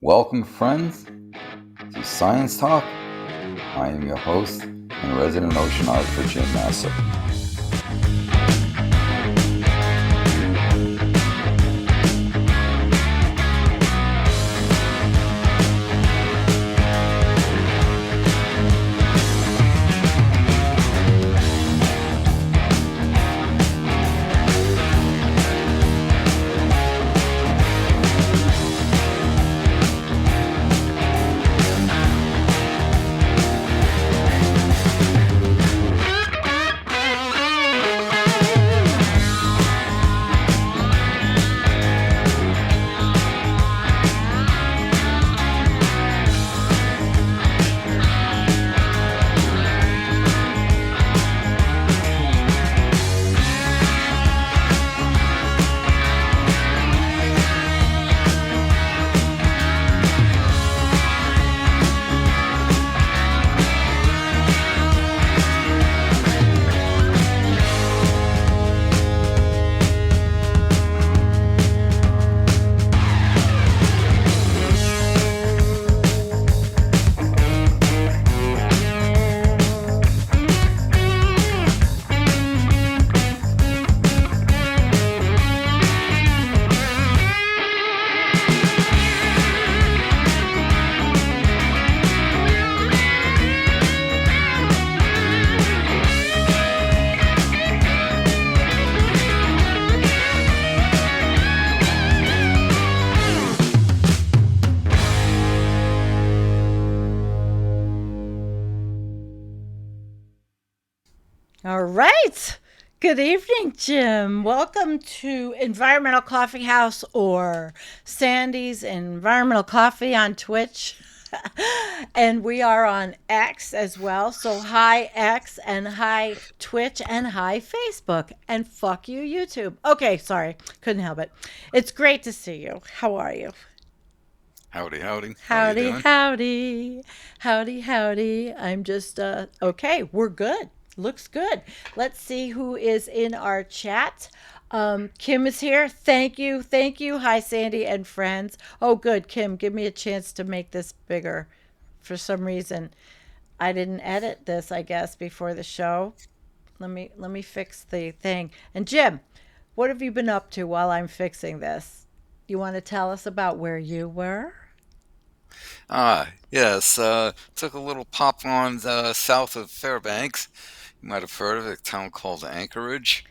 Welcome, friends, to Science Talk. I am your host and resident oceanographer, Jim Masser. All right. Good evening, Jim. Welcome to Environmental Coffee House or Sandy's Environmental Coffee on Twitch. And we are on X as well. So hi X and hi Twitch and hi Facebook and fuck you YouTube. Okay, sorry. Couldn't help it. It's great to see you. How are you? Howdy, howdy. How you Howdy, doing? howdy. Howdy, howdy. I'm just, okay, we're good. Looks good. Let's see who is in our chat. Kim is here. Thank you. Thank you. Hi, Sandy and friends. Oh, good. Kim, give me a chance to make this bigger. For some reason, I didn't edit this, I guess, before the show. Let me fix the thing. And Jim, what have you been up to while I'm fixing this? You want to tell us about where you were? Yes. Took a little pop on south of Fairbanks. You might have heard of it, a town called Anchorage.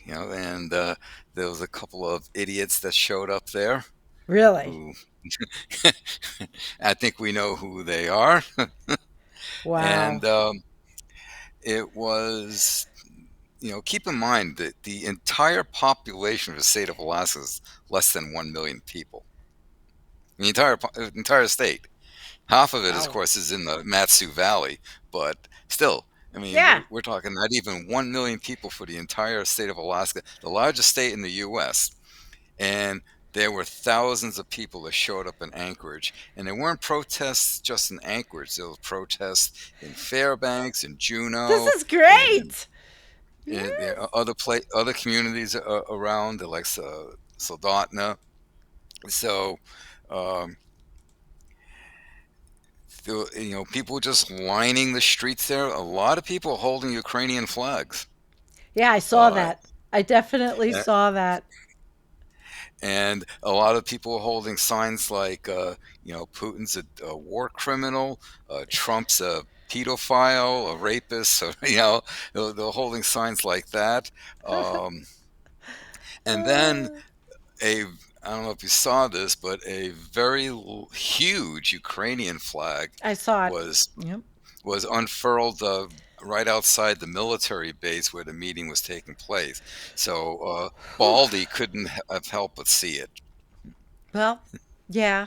And there was a couple of idiots that showed up there Really? who I think we know who they are. Wow. And it was, keep in mind that the entire population of the state of Alaska is less than 1 million people. The entire state. Half of it, of Wow. course, is in the Matsu Valley, but still, I mean, Yeah. we're talking not even 1 million people for the entire state of Alaska, the largest state in the U.S. And there were thousands of people that showed up in Anchorage. And there weren't protests just in Anchorage, there were protests in Fairbanks, in This Juneau, is in, great. other communities around, like Soldotna. So, um, people just lining the streets there. A lot of people holding Ukrainian flags. Yeah, I saw Uh, that. I definitely a- saw that. and a lot of people holding signs like, Putin's a war criminal, Trump's a pedophile, a rapist. So, they're holding signs like that. Um, and then Uh, a, I don't know if you saw this, but a very huge Ukrainian flag I saw it. was Yep. was unfurled right outside the military base where the meeting was taking place. So Whew. Baldy couldn't have helped but see it. Well, yeah,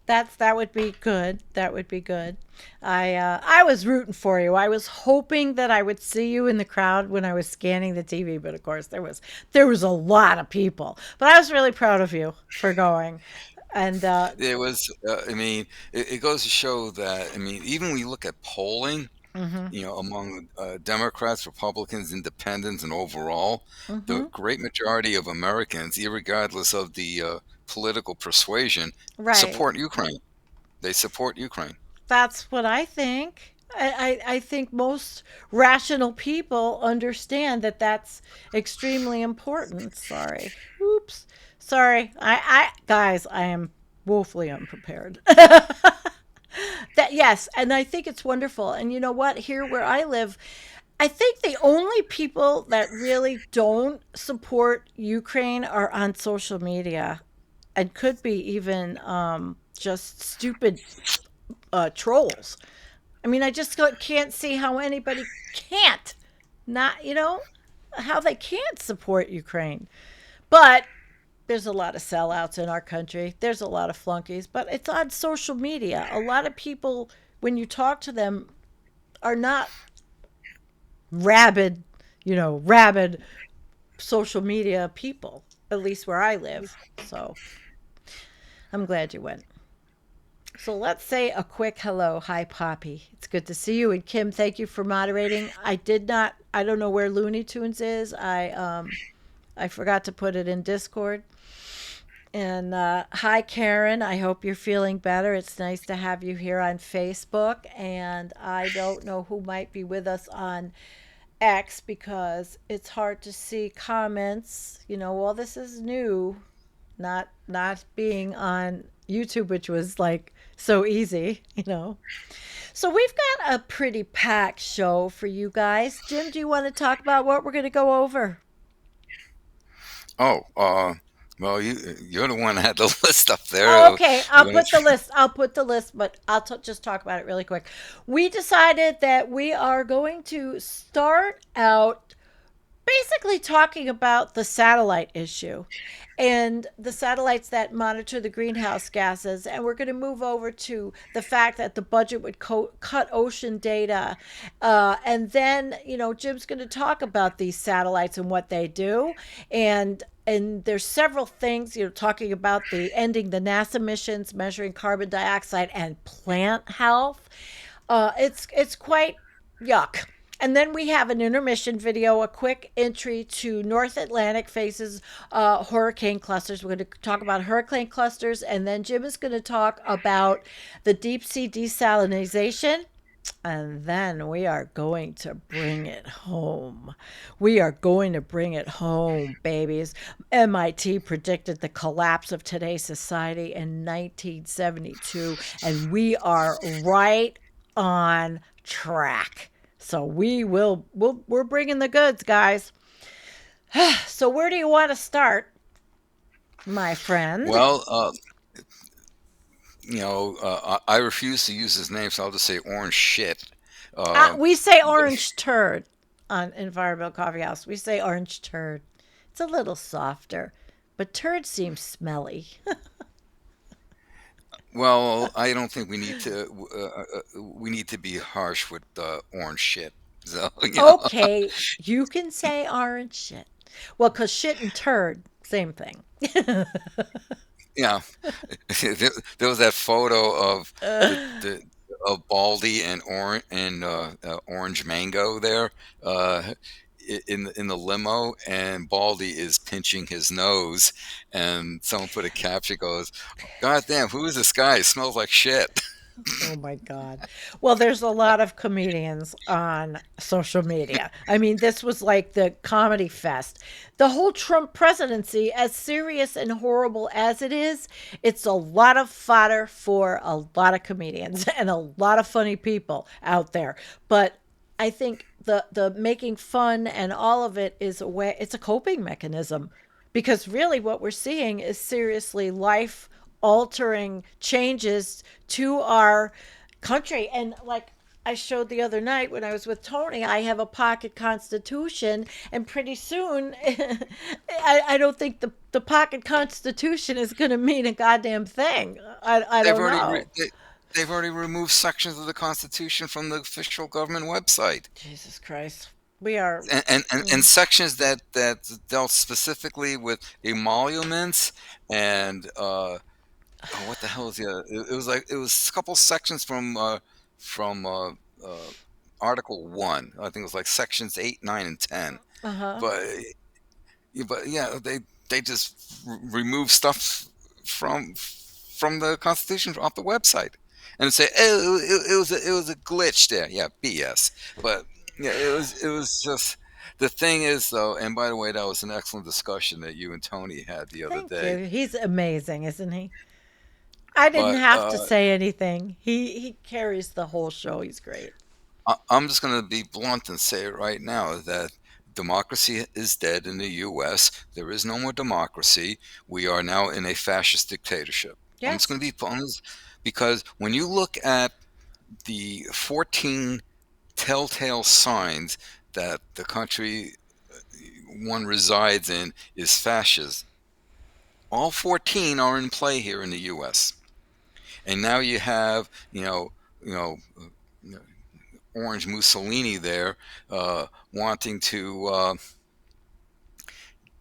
that would be good. That would be good. I was rooting for you. I was hoping that I would see you in the crowd when I was scanning the TV, but of course there was a lot of people. But I was really proud of you for going. And It was, I mean, it goes to show that, I mean, even when you look at polling, mhm. among Democrats, Republicans, Independents, and overall, the Mhm. great majority of Americans, irregardless of the political persuasion, Right. support Ukraine. They support Ukraine. That's what I think. I think most rational people understand that that's extremely important. Sorry. Oops. Sorry. Guys, I am woefully unprepared. That yes, and I think it's wonderful. And you know what? Here where I live, I think the only people that really don't support Ukraine are on social media and could be even just stupid trolls. I mean, I just can't see how anybody can't not, how they can't support Ukraine. But there's a lot of sellouts in our country. There's a lot of flunkies, but it's on social media. A lot of people, when you talk to them, are not rabid, rabid social media people, at least where I live. So I'm glad you went. So let's say a quick hello. Hi, Poppy. It's good to see you. And Kim, thank you for moderating. I don't know where Looney Tunes is. I forgot to put it in Discord. And hi, Karen. I hope you're feeling better. It's nice to have you here on Facebook. And I don't know who might be with us on X because it's hard to see comments. All this is new, not being on YouTube, which was like so easy. So we've got a pretty packed show for you guys. Jim, do you want to talk about what we're going to go over? Oh, well, you're the one that had the list up there. Oh, okay. We're I'll gonna, put the list. I'll put the list, but just talk about it really quick. We decided that we are going to start out basically talking about the satellite issue and the satellites that monitor the greenhouse gases. And we're going to move over to the fact that the budget would cut ocean data. And then, Jim's going to talk about these satellites and what they do. And there's several things, talking about the ending the NASA missions, measuring carbon dioxide and plant health. It's quite yuck. And then we have an intermission video, a quick entry to North Atlantic faces hurricane clusters. We're going to talk about hurricane clusters, and then Jim is going to talk about the deep sea desalination. And then we are going to bring it home. We are going to bring it home, babies. MIT predicted the collapse of today's society in 1972, and we are right on track. So we're bringing the goods, guys. So where do you want to start, my friend? well, I refuse to use his name, so I'll just say orange shit. Uh, We say orange turd on Environmental Coffee House. We say orange turd. It's a little softer, but turd seems smelly. well, I don't think we need to be harsh with orange shit. So Okay, you can say orange shit. Well, because shit and turd, same thing. yeah, there was that photo of the of Baldy and Orange Mango there uh, in the limo, and Baldy is pinching his nose, and someone put a caption goes, "God damn, who is this guy? It smells like shit." Oh my God. Well, there's a lot of comedians on social media. I mean, this was like the comedy fest. The whole Trump presidency, as serious and horrible as it is, it's a lot of fodder for a lot of comedians and a lot of funny people out there. But I think the making fun and all of it is a way, it's a coping mechanism because really what we're seeing is seriously life altering changes to our country. And like I showed the other night when I was with Tony, I have a pocket constitution, and pretty soon, I don't think the pocket constitution is going to mean a goddamn thing. I They've don't already know. they've already removed sections of the Constitution from the official government website. Jesus Christ. We are. And sections that dealt specifically with emoluments and oh, what the hell is the it was like it was a couple sections from Article 1. I think it was like sections 8, 9, and 10. Uh huh. But yeah, they just remove stuff from the Constitution off the website, and say, "Oh, it was a glitch there." Yeah, BS. But yeah, it was just the thing is though. And by the way, that was an excellent discussion that you and Tony had the other Thank day. you. He's amazing, isn't he? I didn't But have to say anything. He carries the whole show. He's great. I'm just going to be blunt and say it right now that democracy is dead in the U.S. There is no more democracy. We are now in a fascist dictatorship. I'm just Yes. going to be honest because when you look at the 14 telltale signs that the country one resides in is fascist, all 14 are in play here in the U.S. And now you have, you know, Orange Mussolini there, wanting to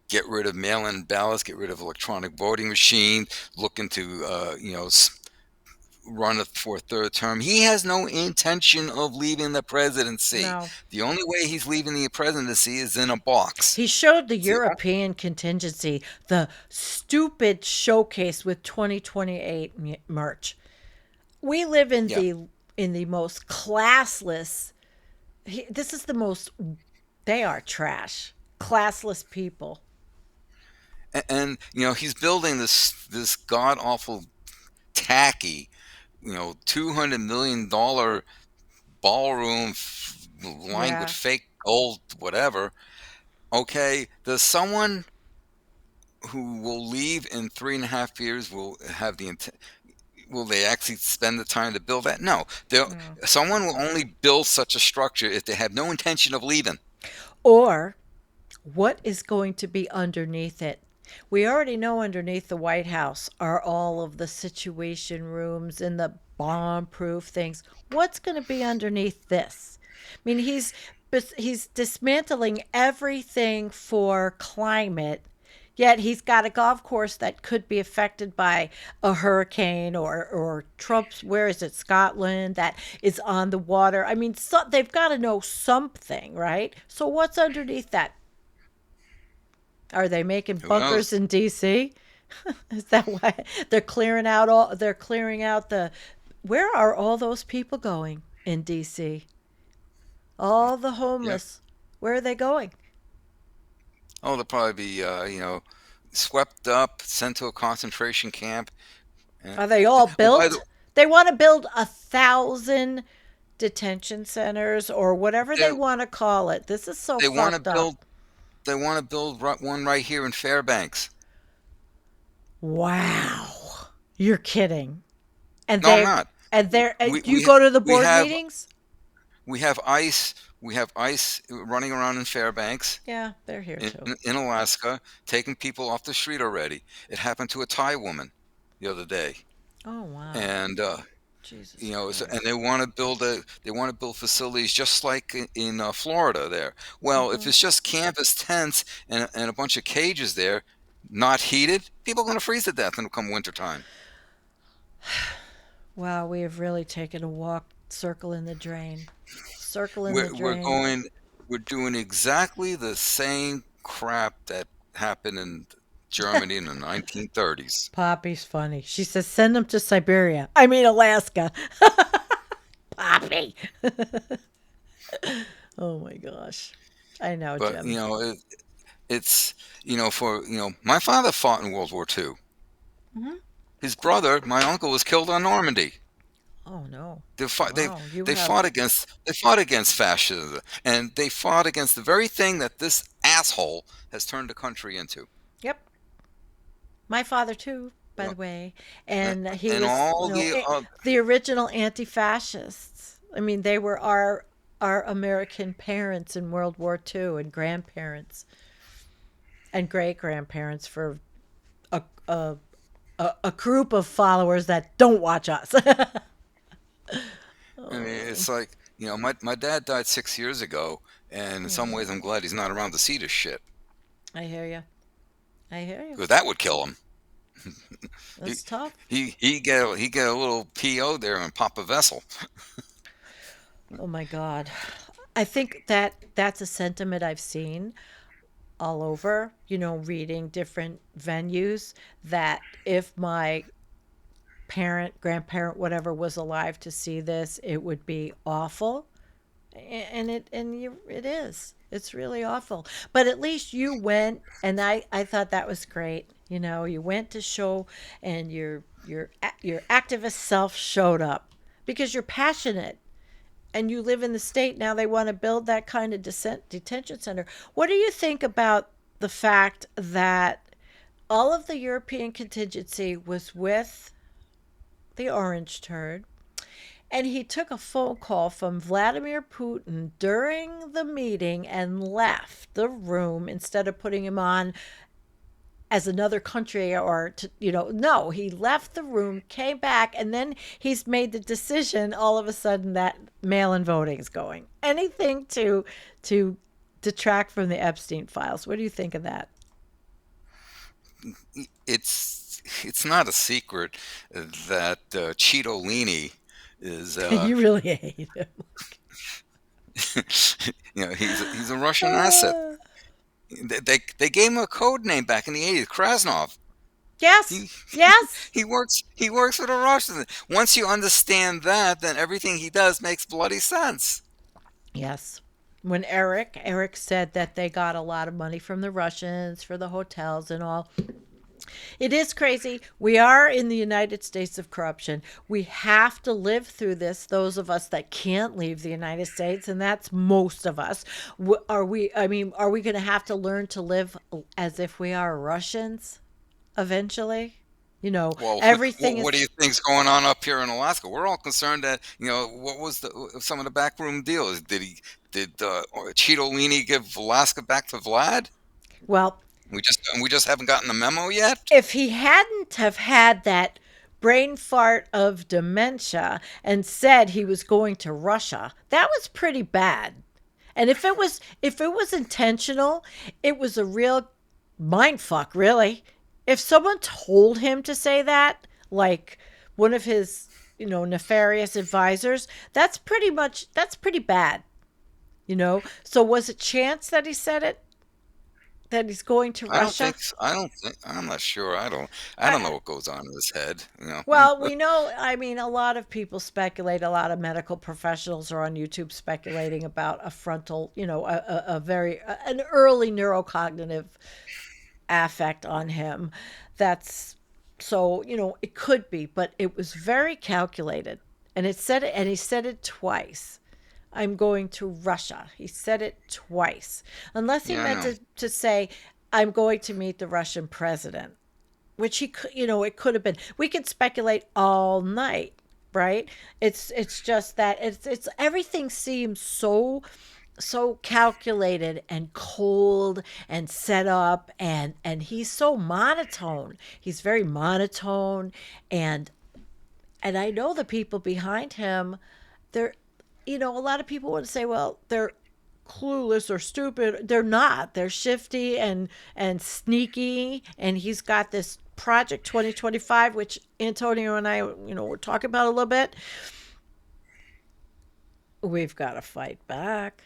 get rid of mail-in ballots, get rid of electronic voting machines, looking to run for a third term. He has no intention of leaving the presidency. No. The only way he's leaving the presidency is in a box. He showed the It's the, European contingency, the stupid showcase with 2028 merch. We live yeah, in the most classless. This is the most. They are trash, classless people. and he's building this god awful tacky, $200 million ballroom lined with Yeah. fake gold, whatever. Okay, there's someone who will leave in 3.5 years will have the intent. Will they actually spend the time to build that? No. No. Someone will only build such a structure if they have no intention of leaving. Or what is going to be underneath it? We already know underneath the White House are all of the situation rooms and the bomb proof things. What's going to be underneath this? I mean, he's dismantling everything for climate. Yet he's got a golf course that could be affected by a hurricane or Trump's, where is it, Scotland, that is on the water. I mean, so, they've got to know something, right? So what's underneath that? Are they making Who bunkers knows? in DC? Is that why they're clearing out all they're clearing out the where are all those people going in DC? All the Yeah. homeless. Where are they going? Oh, they'll probably be, swept up, sent to a concentration camp. And, Are they all oh, by the built? They want to build 1,000 detention centers or whatever they they want to call it. This is so they want to fucked up. build they want to build one right here in Fairbanks. Wow. You're kidding. And No, I'm they not. and they're We do you we go to the we board have meetings? we have ice. We have ice running around in Fairbanks, Yeah, they're here too. in Alaska, taking people off the street already. It happened to a Thai woman the other day, Oh wow. and Jesus and Christ. they want to build facilities just like in Florida there. Well, if Hmm. it's just canvas tents and a bunch of cages there, not heated, people are going to freeze to death in come wintertime. Wow, we have really taken a walk circle in the drain. Circle in the We're drain. going we're doing exactly the same crap that happened in Germany in the 1930s. Poppy's funny. She says send them to Siberia. I mean Alaska. Poppy. Oh my gosh. I know, But Jim. it's for my father fought in World War II. Hmm. His brother, my uncle, was killed on Normandy. Oh no. They fought, Wow, you they have. fought against fascism, and they fought against the very thing that this asshole has turned the country into. Yep. My father too, You by know, the way, a- and he and was all the the original anti-fascists. I mean, they were our American parents in World War II and grandparents and great grandparents for a, a a group of followers that don't watch us. I mean, Oh, it's like my dad died 6 years ago, and in some ways, I'm glad he's not around to see this shit I hear you. I hear you. because that would kill him. He That's tough. he get a little PO there and pop a vessel. Oh my God. I think that that's a sentiment I've seen. all over, reading different venues, that if my parent, grandparent, whatever was alive to see this, it would be awful. It is. It's really awful. But at least you went, and I thought that was great. You went to show, and your activist self showed up because you're passionate, and you live in the state. Now they want to build that kind of detention center. What do you think about the fact that all of the European contingency was with the orange turd, and he took a phone call from Vladimir Putin during the meeting and left the room instead of putting him on as another country, or to, no, he left the room, came back, and then he's made the decision all of a sudden that mail-in voting is going. Anything to detract from the Epstein files. What do you think of that? It's not a secret that Cheetolini is You really hate him. he's a Russian asset. They gave him a code name back in the 80s, Krasnov. Yes, He yes, he works for the Russians. Once you understand that, then everything he does makes bloody sense. yes. When Eric said that they got a lot of money from the Russians for the hotels and all, it is crazy. We are in the United States of corruption. We have to live through this, those of us that can't leave the United States, and that's most of us. Are we going to have to learn to live as if we are Russians eventually? Well, Everything what is. do you think's going on up here in Alaska? We're all concerned that what was some of the backroom deals? Did Cheetolini give Alaska back to Vlad? Well, We just haven't gotten the memo yet. if he hadn't have had that brain fart of dementia and said he was going to Russia, that was pretty bad. And if it was intentional, it was a real mind fuck, really. If someone told him to say that, like one of his, nefarious advisors, that's pretty bad. So was it chance that he said it, that he's going to I don't Russia? think. I don't think. I'm not sure. I don't know I, what goes on in his head. Well, we know, a lot of people speculate, a lot of medical professionals are on YouTube speculating about a frontal, an early neurocognitive affect on him. That's so, it could be, but it was very calculated. And he said it twice. I'm going to Russia. He said it twice. Unless he Yeah, I meant know. to say, I'm going to meet the Russian president, which he could, it could have been. We could speculate all night, right? It's just that it's everything seems so calculated and cold and set up, and he's so monotone. He's very monotone, and I know the people behind him, they're, a lot of people want to say, well, they're clueless or stupid. They're not. They're shifty and sneaky. And he's got this Project 2025, which Antonio and I, we're talking about a little bit. We've got to fight back.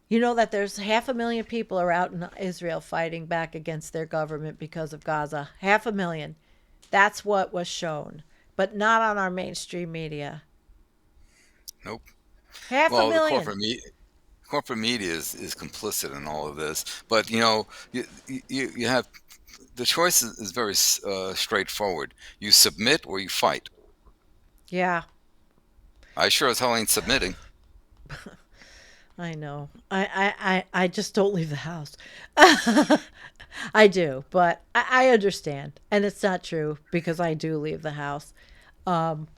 You know that there's 500,000 people are out in Israel fighting back against their government because of Gaza. 500,000. That's what was shown, but not on our mainstream media. Nope. Half a Well, the million. corporate media is complicit in all of this. But you have the choice is very straightforward. You submit or you fight. Yeah, I sure as hell ain't submitting. I know. I just don't leave the house. I do, but I understand, and it's not true because I do leave the house. Um,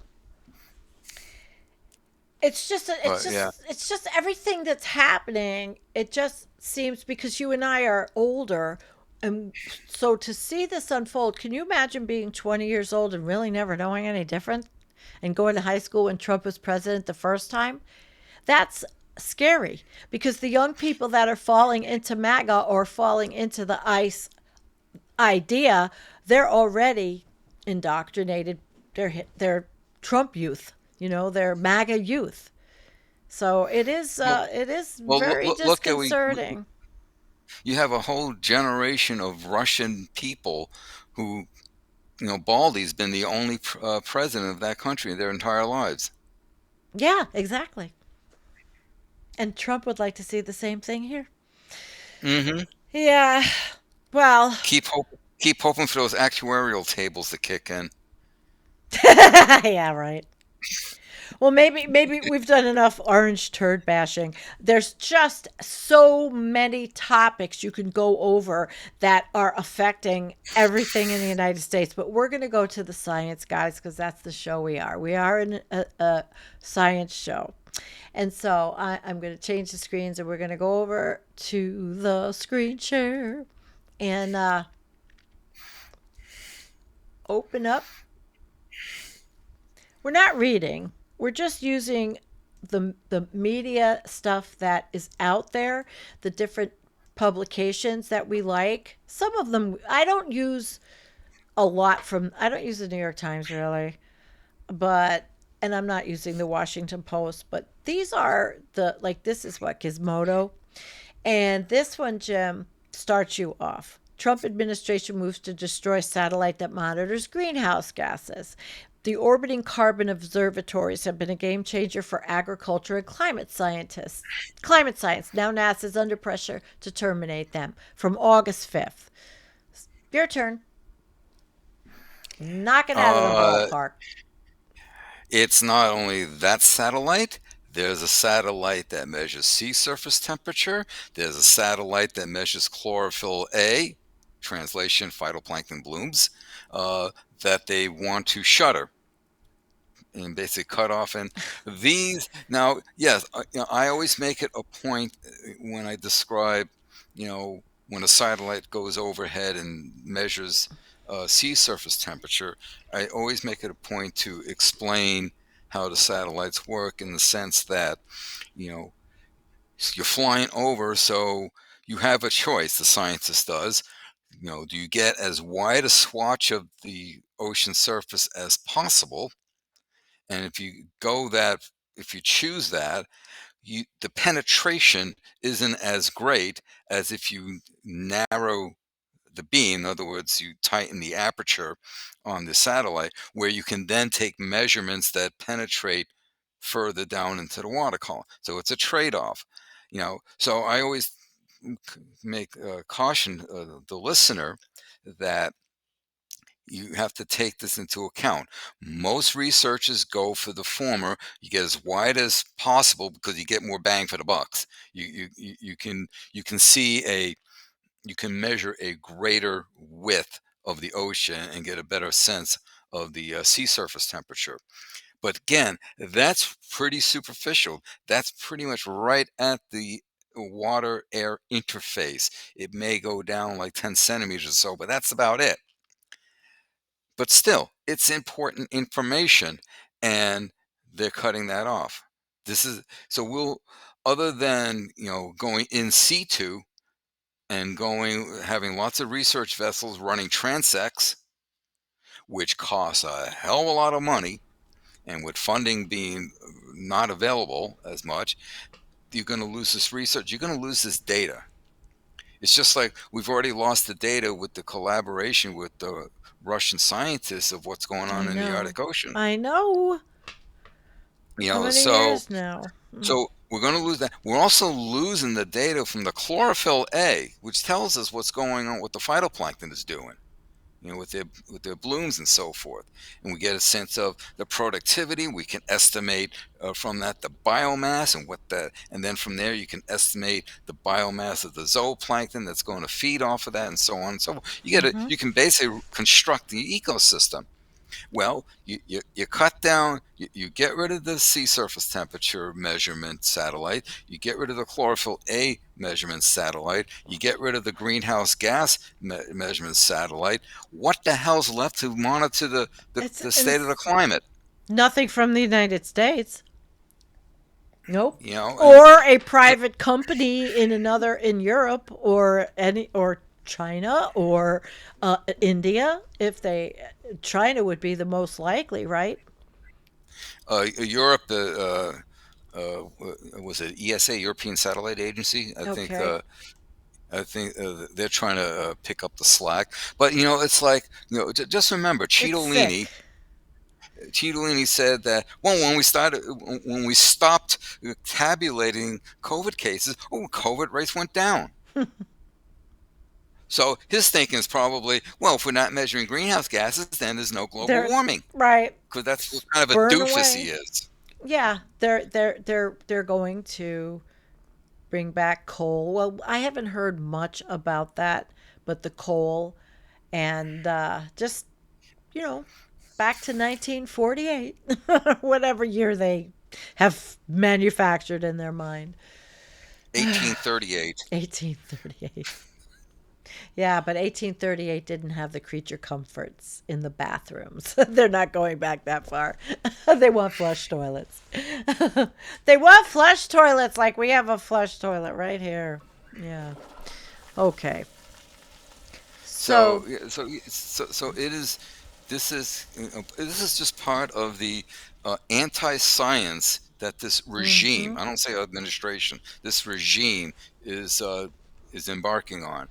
it's just But yeah, it's just everything that's happening. It just seems, because you and I are older, and so to see this unfold, can you imagine being 20 years old and really never knowing any different, and going to high school when Trump was president the first time? That's scary, because the young people that are falling into MAGA or falling into the ICE idea, they're already indoctrinated. They're Trump youth. They're MAGA youth. So it is well, it is well very look at we disconcerting. You have a whole generation of Russian people who, Baldy's been the only president of that country their entire lives. Yeah, exactly. And Trump would like to see the same thing here. Hmm. Yeah. Well, Keep hoping for those actuarial tables to kick in. yeah, right. Well, maybe we've done enough orange turd bashing. There's just so many topics you can go over that are affecting everything in the United States. But we're going to go to the science, guys, because that's the show we are. We are in a science show. And so I'm going to change the screens and we're going to go over to the screen share and open up. We're not reading. We're just using the media stuff that is out there, the different publications that we like. Some of them I don't use a lot from. I don't use the New York Times really, but and I'm not using the Washington Post, but these are the like this is what Gizmodo. And this one, Jim, starts you off. Trump administration moves to destroy satellite that monitors greenhouse gases. The orbiting carbon observatories have been a game changer for agriculture and climate scientists. Climate science. Now NASA is under pressure to terminate them from August 5th. Your turn. Knock it out of the Uh, ballpark. it's not only that satellite. There's a satellite that measures sea surface temperature. There's a satellite that measures chlorophyll A, translation phytoplankton blooms, uh, that they want to shutter and basically cut off. And these now, yes, I always make it a point when I describe, when a satellite goes overhead and measures sea surface temperature. I always make it a point to explain how the satellites work in the sense that, you know you're flying over, so you have a choice. The scientist does. Do you get as wide a swatch of the ocean surface as possible? And if you choose that, the penetration isn't as great as if you narrow the beam. In other words, you tighten the aperture on the satellite, where you can then take measurements that penetrate further down into the water column. So it's a trade-off. So I always make caution the listener that you have to take this into account. Most researchers go for the former. You get as wide as possible because you get more bang for the bucks. You can see you can measure a greater width of the ocean and get a better sense of the sea surface temperature. But again, that's pretty superficial. That's pretty much right at the water air interface. It may go down like 10 centimeters or so, but that's about it. But still, it's important information, and they're cutting that off. This is so we'll Other than going in situ and going having lots of research vessels running transects, which costs a hell of a lot of money, and with funding being not available as much, you're going to lose this research. You're going to lose this data. It's just like we've already lost the data with the collaboration with the Russian scientists of what's going I on in the know. Arctic Ocean. I know. You How know, many so years now? so we're going to lose that. We're also losing the data from the chlorophyll A, which tells us what's going on, what the phytoplankton is doing, with their blooms and so forth. And we get a sense of the productivity. We can estimate from that the biomass and then from there you can estimate the biomass of the zooplankton that's going to feed off of that, and so on and so forth. Mm-hmm. You can basically construct the ecosystem. Well, you cut down, you get rid of the sea surface temperature measurement satellite, you get rid of the chlorophyll A measurement satellite, you get rid of the greenhouse gas measurement satellite. What the hell's left to monitor It's the state of the climate? nothing from the United States. Nope. And Or a so, private company in Europe or China or India. If they China would be the most likely, right? Europe, was it ESA, European Satellite Agency? I think Okay. I think they're trying to pick up the slack. But it's like just remember, It's sick. Cheetolini said that when we stopped tabulating COVID cases, COVID rates went down. So his thinking is probably, well, if we're not measuring greenhouse gases, then there's no global They're warming, right. because that's what kind of a Burn doofus he away. is. Yeah, they're going to bring back coal. Well, I haven't heard much about that, but the coal and just you know back to 1948, whatever year they have manufactured in their mind. 1838. 1838. Yeah, but 1838 didn't have the creature comforts in the bathrooms. They're not going back that far. They want flush toilets. They want flush toilets like we have a flush toilet right here. Yeah. Okay. So So, yeah, so it is. This is just part of the anti-science that this regime. mhm. I don't say administration. This regime is uh, is embarking on.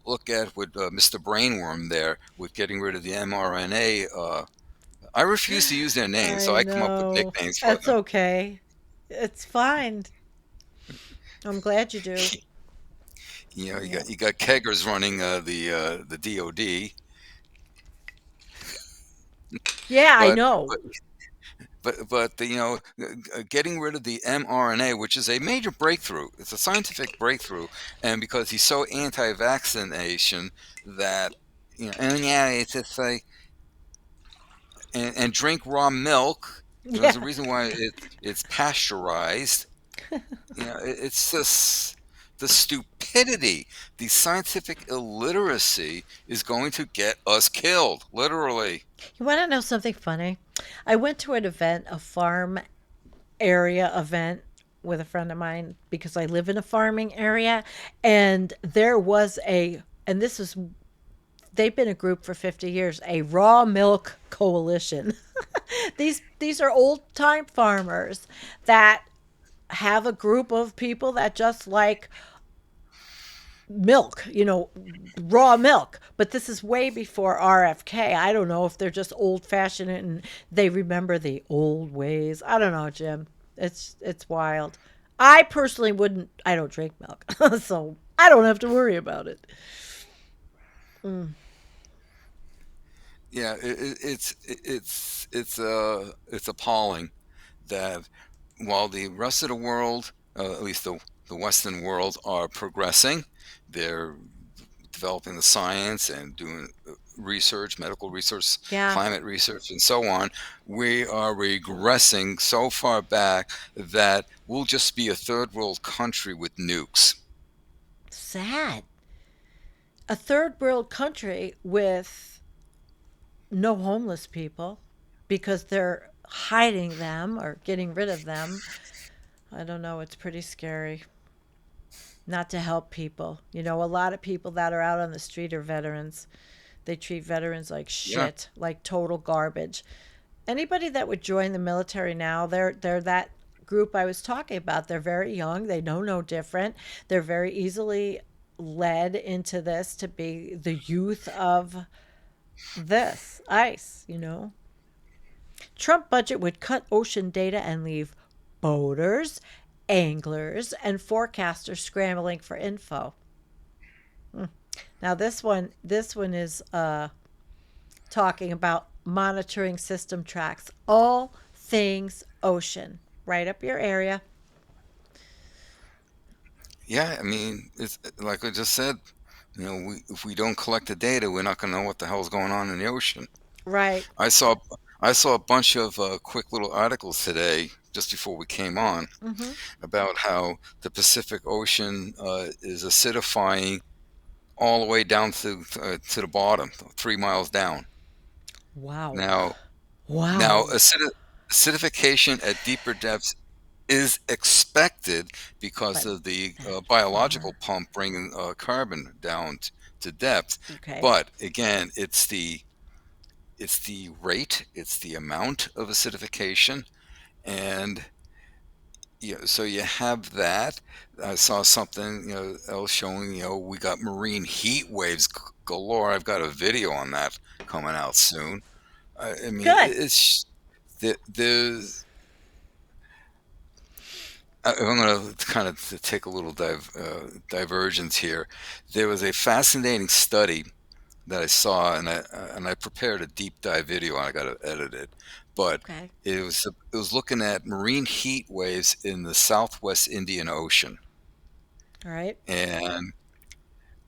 Look at what Mr. Brainworm there with getting rid of the mRNA. I refuse to use their names, so I I come up with know. nicknames for That's them. okay. It's fine. I'm glad you do. You Yeah. got keggers running the DOD, Yeah, I but know. getting rid of the mRNA, which is a major breakthrough. It's a scientific breakthrough, and because he's so anti-vaccination that and yeah, it's just like and drink raw milk. There's a Yeah. reason why it's pasteurized. It's just the stupidity, the scientific illiteracy is going to get us killed, literally. You want to know something funny? I went to an event, a farm area event with a friend of mine because I live in a farming area, and there was and this is, they've been a group for 50 years, a raw milk coalition. These are old time farmers that have a group of people that just like milk, raw milk. But this is way before RFK. I don't know if they're just old fashioned and they remember the old ways. I don't know, Jim. It's wild. I personally wouldn't. I don't drink milk, so I don't have to worry about it. Mm. Yeah, it's appalling that while the rest of the world, at least the Western world, are progressing, they're developing the science and doing research, medical research, Yeah, climate research, and so on. We are regressing so far back that we'll just be a third world country with nukes. sad. A third world country with no homeless people because they're hiding them or getting rid of them. I don't know. It's pretty scary. Not to help people. A lot of people that are out on the street are veterans. They treat veterans like Yeah, shit, like total garbage. Anybody that would join the military now, they're that group I was talking about. They're very young. They know no different. They're very easily led into this to be the youth of this ice. Trump budget would cut ocean data and leave boaters, anglers, and forecasters scrambling for info. Now this one is talking about monitoring system tracks all things ocean, right up your area. yeah. I mean, it's like I just said. If we don't collect the data, we're not going to know what the hell's going on in the ocean. Right. I saw I saw a bunch of quick little articles today just before we came on Mm-hmm. about how the Pacific Ocean is acidifying all the way down to the bottom, 3 miles down. Wow. Now, now Wow. acidification at deeper depths is expected because But of the that biological far. pump bringing carbon down to depth. Okay. But again, it's the rate, it's the amount of acidification, and so you have that. I saw something, else showing, we got marine heat waves galore. I've got a video on that coming out soon. I mean, Good. there's. I'm going to kind of take a little divergence here. There was a fascinating study that I saw, and I prepared a deep dive video, and I got to edit it. But Okay. it was looking at marine heat waves in the Southwest Indian Ocean, All right. and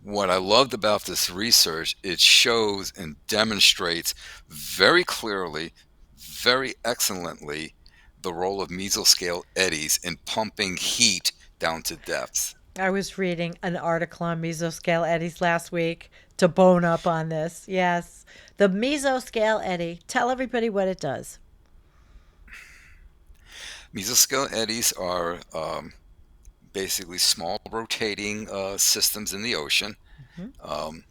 what I loved about this research, it shows and demonstrates very clearly, very excellently, the role of mesoscale eddies in pumping heat down to depths. I was reading an article on mesoscale eddies last week to bone up on this. Yes. The mesoscale eddy. Tell everybody what it does. Mesoscale eddies are basically small rotating systems in the ocean, Hmm. um,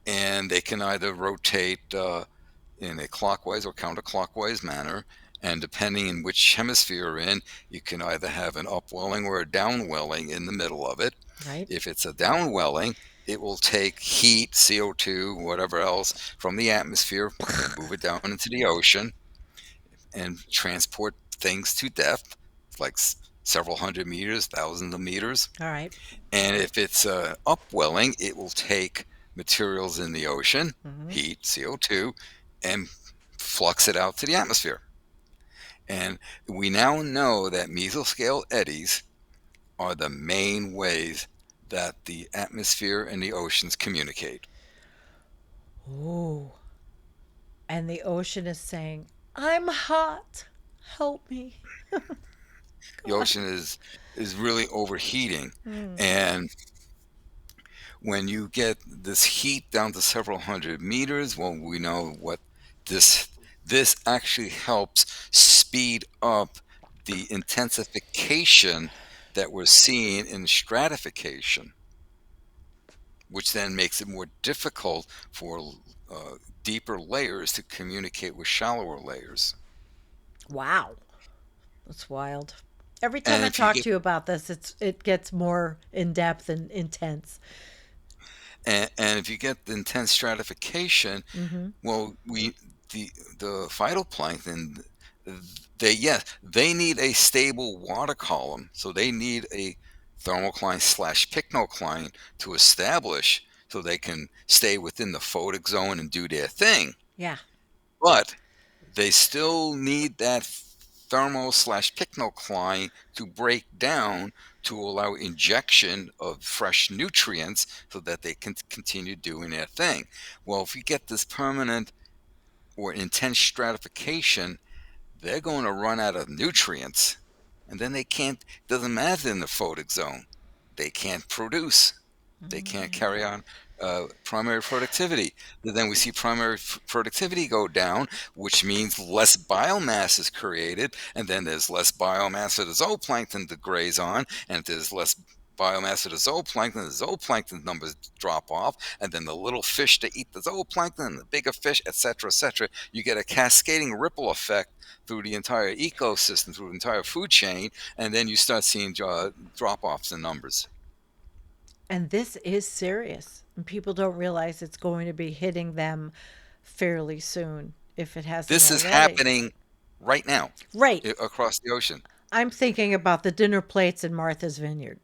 and they can either rotate in a clockwise or counterclockwise manner. And depending in which hemisphere you're in, you can either have an upwelling or a downwelling in the middle of it. Right. If it's a downwelling, it will take heat, CO2, whatever else from the atmosphere, move it down into the ocean, and transport things to depth, like several hundred meters, thousands of meters. All right. And if it's upwelling, it will take materials in the ocean, Hmm. heat, CO2, and flux it out to the atmosphere. And we now know that mesoscale eddies are the main ways that the atmosphere and the oceans communicate. Ooh. And the ocean is saying, I'm hot. Help me. The God. ocean is really overheating, Mm. and when you get this heat down to several hundred meters, well, we know what this this actually helps speed up the intensification that we're seeing in stratification, which then makes it more difficult for deeper layers to communicate with shallower layers. Wow. That's wild. Every time And I if you talk get to you about this, it gets more in depth and intense. and if you get the intense stratification, Hmm. well, the the phytoplankton, they need a stable water column, so they need a thermocline slash pycnocline to establish, so they can stay within the photic zone and do their thing. Yeah. But they still need that thermo slash pycnocline to break down to allow injection of fresh nutrients so that they can continue doing their thing. Well, if you get this permanent or intense stratification, they're going to run out of nutrients, and then they can't, doesn't matter in the photic zone, they can't produce, they can't Mm. carry on primary productivity. Then we see primary productivity go down, which means less biomass is created, and then there's less biomass for the zooplankton to graze on, and if there's less biomass of the zooplankton numbers drop off, and then the little fish to eat the zooplankton, and the bigger fish, etc., etc. You get a cascading ripple effect through the entire ecosystem, through the entire food chain, and then you start seeing drop offs in numbers. And this is serious. And people don't realize it's going to be hitting them fairly soon if it hasn't This is already. happening right now Right. across the ocean. I'm thinking about the dinner plates in Martha's Vineyard.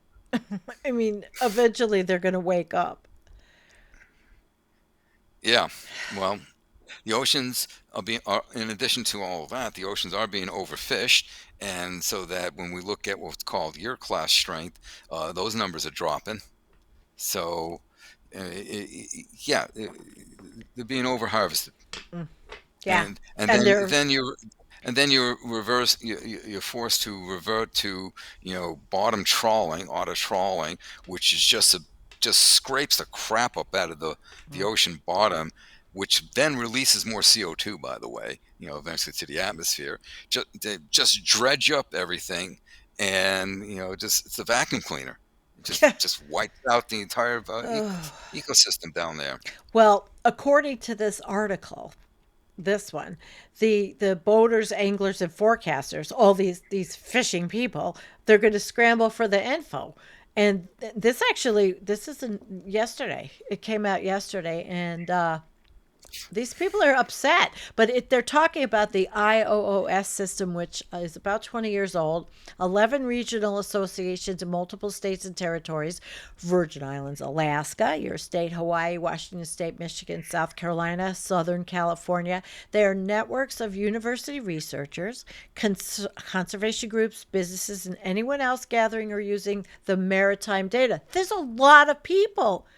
I mean, eventually they're going to wake up. Yeah. Well, the oceans in addition to all of that, the oceans are being overfished. And so that when we look at what's called year class strength, those numbers are dropping. So, yeah, they're being overharvested. Mm. Yeah. And And they're, then you reverse, you're forced to revert to, bottom trawling, auto trawling, which is just scrapes the crap up out of the mm, ocean bottom, which then releases more CO2, by the way, eventually to the atmosphere. Just dredge up everything, and just it's a vacuum cleaner. It just wipes out the entire oh. ecosystem down there. Well, according to this article, this one. The boaters, anglers, and forecasters, all these fishing people, they're going to scramble for the info. And this isn't yesterday. It came out yesterday, and these people are upset, but they're talking about the IOOS system, which is about 20 years old, 11 regional associations in multiple states and territories: Virgin Islands, Alaska, your state, Hawaii, Washington State, Michigan, South Carolina, Southern California. They are networks of university researchers, conservation groups, businesses, and anyone else gathering or using the maritime data. There's a lot of people.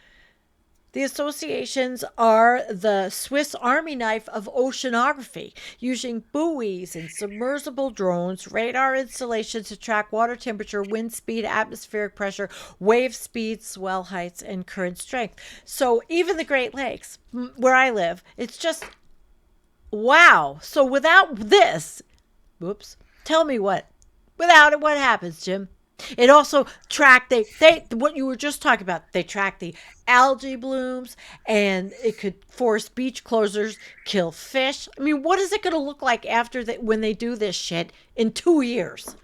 The associations are the Swiss Army knife of oceanography, using buoys and submersible drones, radar installations to track water temperature, wind speed, atmospheric pressure, wave speed, swell heights, and current strength. So even the Great Lakes, where I live, it's just wow. So without this, whoops, tell me what, without it, what happens, Jim? It also track they what you were just talking about. They track the algae blooms, and it could force beach closures, kill fish. I mean, what is it going to look like after that when they do this shit in 2 years?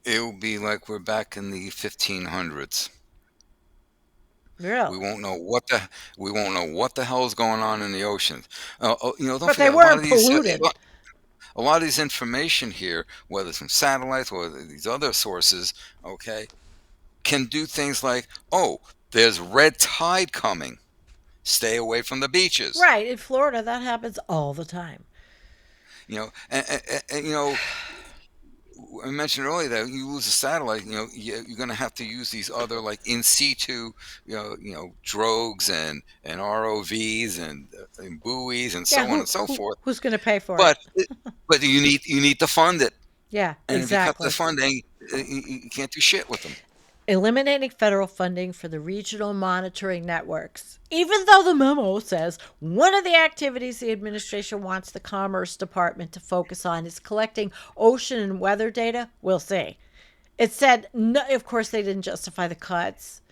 It will be like we're back in the 1500s. Real, We won't know what the hell is going on in the oceans. Don't but they forget weren't polluted. a lot of these information here, whether it's from satellites or these other sources, okay, can do things like, oh, there's red tide coming. Stay away from the beaches. Right, in Florida, that happens all the time. And I mentioned earlier that you lose a satellite, you're going to have to use these other like in situ, drogues and ROVs and buoys and so Yeah, on and so forth. who's going to pay for it? But but you need to fund it, Yeah, and if you cut the exactly. funding, you can't do shit with them. Eliminating federal funding for the regional monitoring networks. Even though the memo says one of the activities the administration wants the Commerce Department to focus on is collecting ocean and weather data, we'll see. It said, no, of course, they didn't justify the cuts.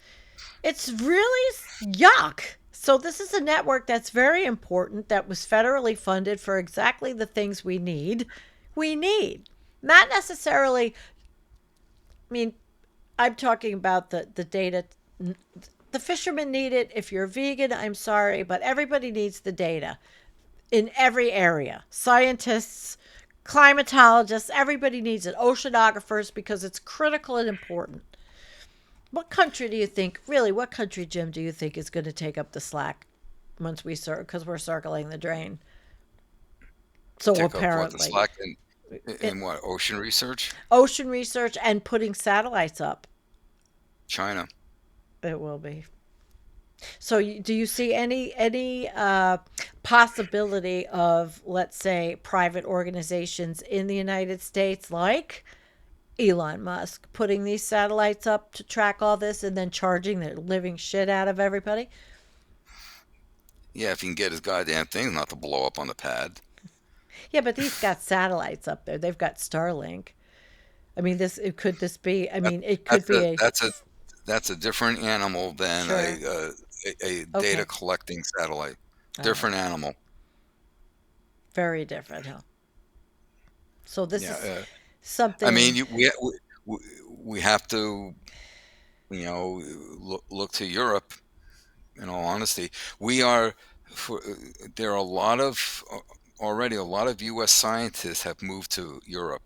It's really yuck. So, this is a network that's very important, that was federally funded for exactly the things we need. We need. Not necessarily, I mean, I'm talking about the data. The fishermen need it. If you're vegan, I'm sorry, but everybody needs the data in every area. Scientists, climatologists, everybody needs it. Oceanographers, because it's critical and important. What country do you think, really, what country, Jim, do you think is going to take up the slack once because we're circling the drain? So Take up what the apparently, slack it, in what ocean research? ocean research and putting satellites up, China. it will be. So, do you see any possibility of, let's say, private organizations in the United States, like Elon Musk, putting these satellites up to track all this and then charging the living shit out of everybody? Yeah, if he can get his goddamn things not to blow up on the pad. Yeah, but these got satellites up there. They've got Starlink. I mean, could this be? I That, mean, it could that's be a a that's a that's a different animal than sure. a data Okay. collecting satellite. All right. Different animal. Very different, huh? So this Yeah. is I mean, something. we have to look to Europe. In all honesty, we are. For, there are a lot of already a lot of U.S. scientists have moved to Europe.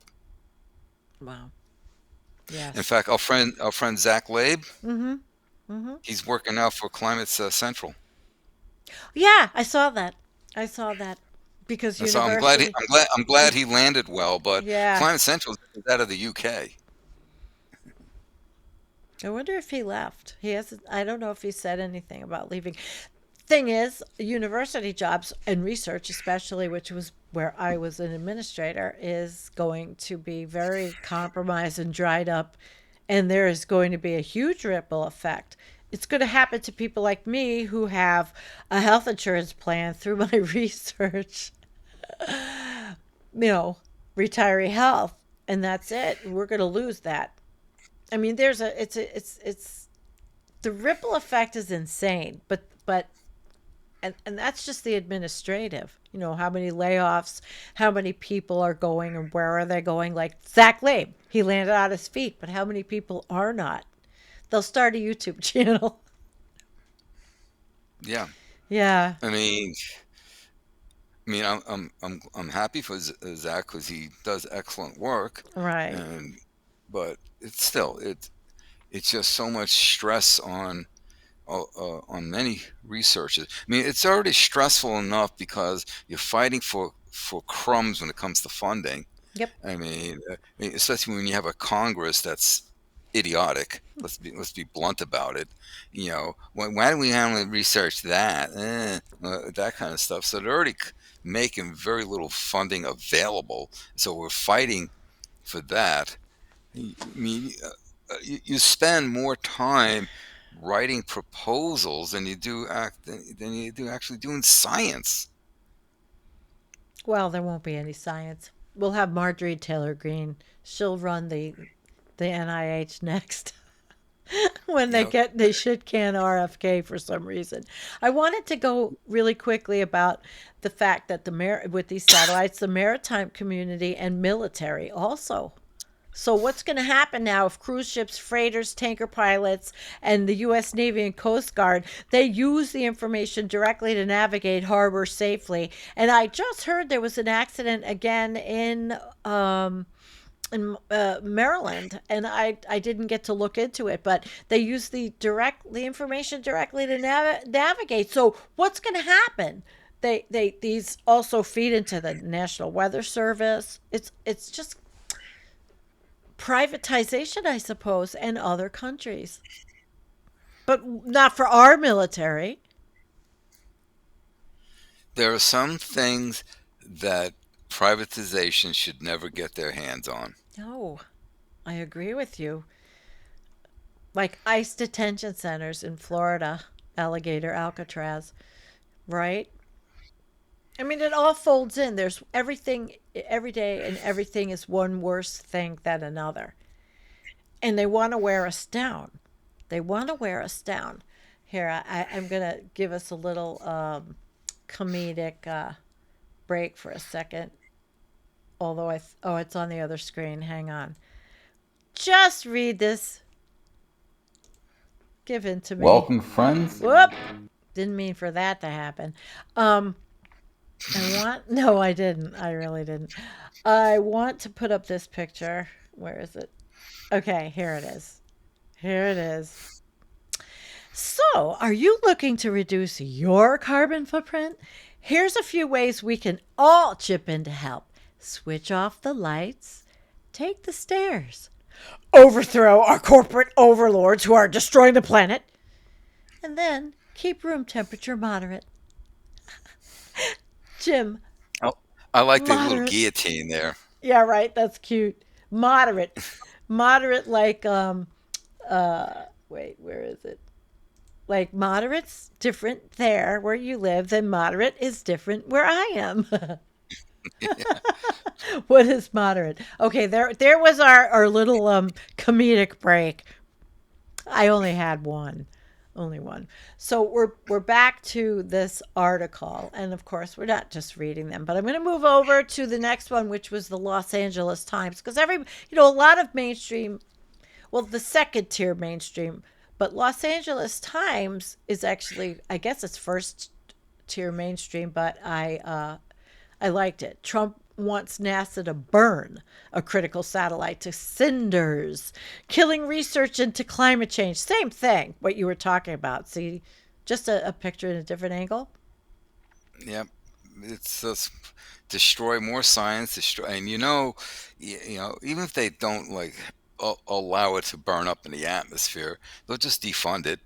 Wow. In Yes. fact, our friend Zach Labe, Mm-hmm. Mm-hmm. he's working now for Climate Central. Yeah, I saw that. I saw that because And so I'm glad he, university. I'm glad he landed well. But Yeah. Climate Central is out of the UK. I wonder if he left. He hasn't. I don't know if he said anything about leaving. Thing is, university jobs and research, especially, which was where I was an administrator, is going to be very compromised and dried up, and there is going to be a huge ripple effect. It's going to happen to people like me who have a health insurance plan through my research, you know, retiree health, and that's it. We're going to lose that. I mean, it's the ripple effect is insane, but And that's just the administrative. You know, how many layoffs, how many people are going and where are they going? Like Zach Labe, he landed on his feet, but how many people are not? They'll start a YouTube channel. Yeah. Yeah, I mean, I'm happy for Zach because he does excellent work, right. and but it's still it's just so much stress on many researchers. I mean, it's already stressful enough because you're fighting for crumbs when it comes to funding. Yep. Especially when you have a Congress that's idiotic. Let's be blunt about it. Why do we only research that? That kind of stuff. So they're already making very little funding available. So we're fighting for that. I mean, you spend more time writing proposals than you do actually doing science. Well, there won't be any science. We'll have Marjorie Taylor Greene. She'll run the NIH next. When You know, they should can RFK for some reason. I wanted to go really quickly about the fact that with these satellites, the maritime community and military also. So what's going to happen now if cruise ships, freighters, tanker pilots, and the U.S. Navy and Coast Guard they use the information directly to navigate harbor safely? And I just heard there was an accident again in Maryland, and I didn't get to look into it, but they use the information directly to navigate. So what's going to happen? They these also feed into the National Weather Service. It's just privatization, I suppose, and other countries, but not for our military. there are some things that privatization should never get their hands on. No, I agree with you. Like ICE detention centers in Florida, Alligator, Alcatraz, right? I mean, it all folds in. There's everything every day, and everything is one worse thing than another. And they want to wear us down. They want to wear us down. Here, I'm going to give us a little comedic break for a second. Although oh, it's on the other screen. Hang on. Just read this. Give in to me. Welcome, friends. Whoop. Didn't mean for that to happen. Um, no, I didn't. I really didn't. I want to put up this picture. Where is it? Okay, here it is. Here it is. So, are you looking to reduce your carbon footprint? Here's a few ways we can all chip in to help. Switch off the lights, take the stairs, overthrow our corporate overlords who are destroying the planet, and then keep room temperature moderate. Jim, Oh, I like the little moderate. guillotine there. Yeah, right. That's cute. Moderate. Moderate like wait, where is it? Like moderate's different there where you live than moderate is different where I am. What is moderate? Okay, there was our little comedic break. I only had one. Only one. So we're back to this article, and of course we're not just reading them, but I'm going to move over to the next one, which was the Los Angeles Times, because a lot of mainstream, well, the second tier mainstream, but Los Angeles Times is actually, I guess it's first tier mainstream, but I liked it. Trump wants NASA to burn a critical satellite to cinders, killing research into climate change. Same thing, what you were talking about. See, just a picture in a different angle. Yep, it's just destroy more science, destroy, and even if they don't like allow it to burn up in the atmosphere, they'll just defund it,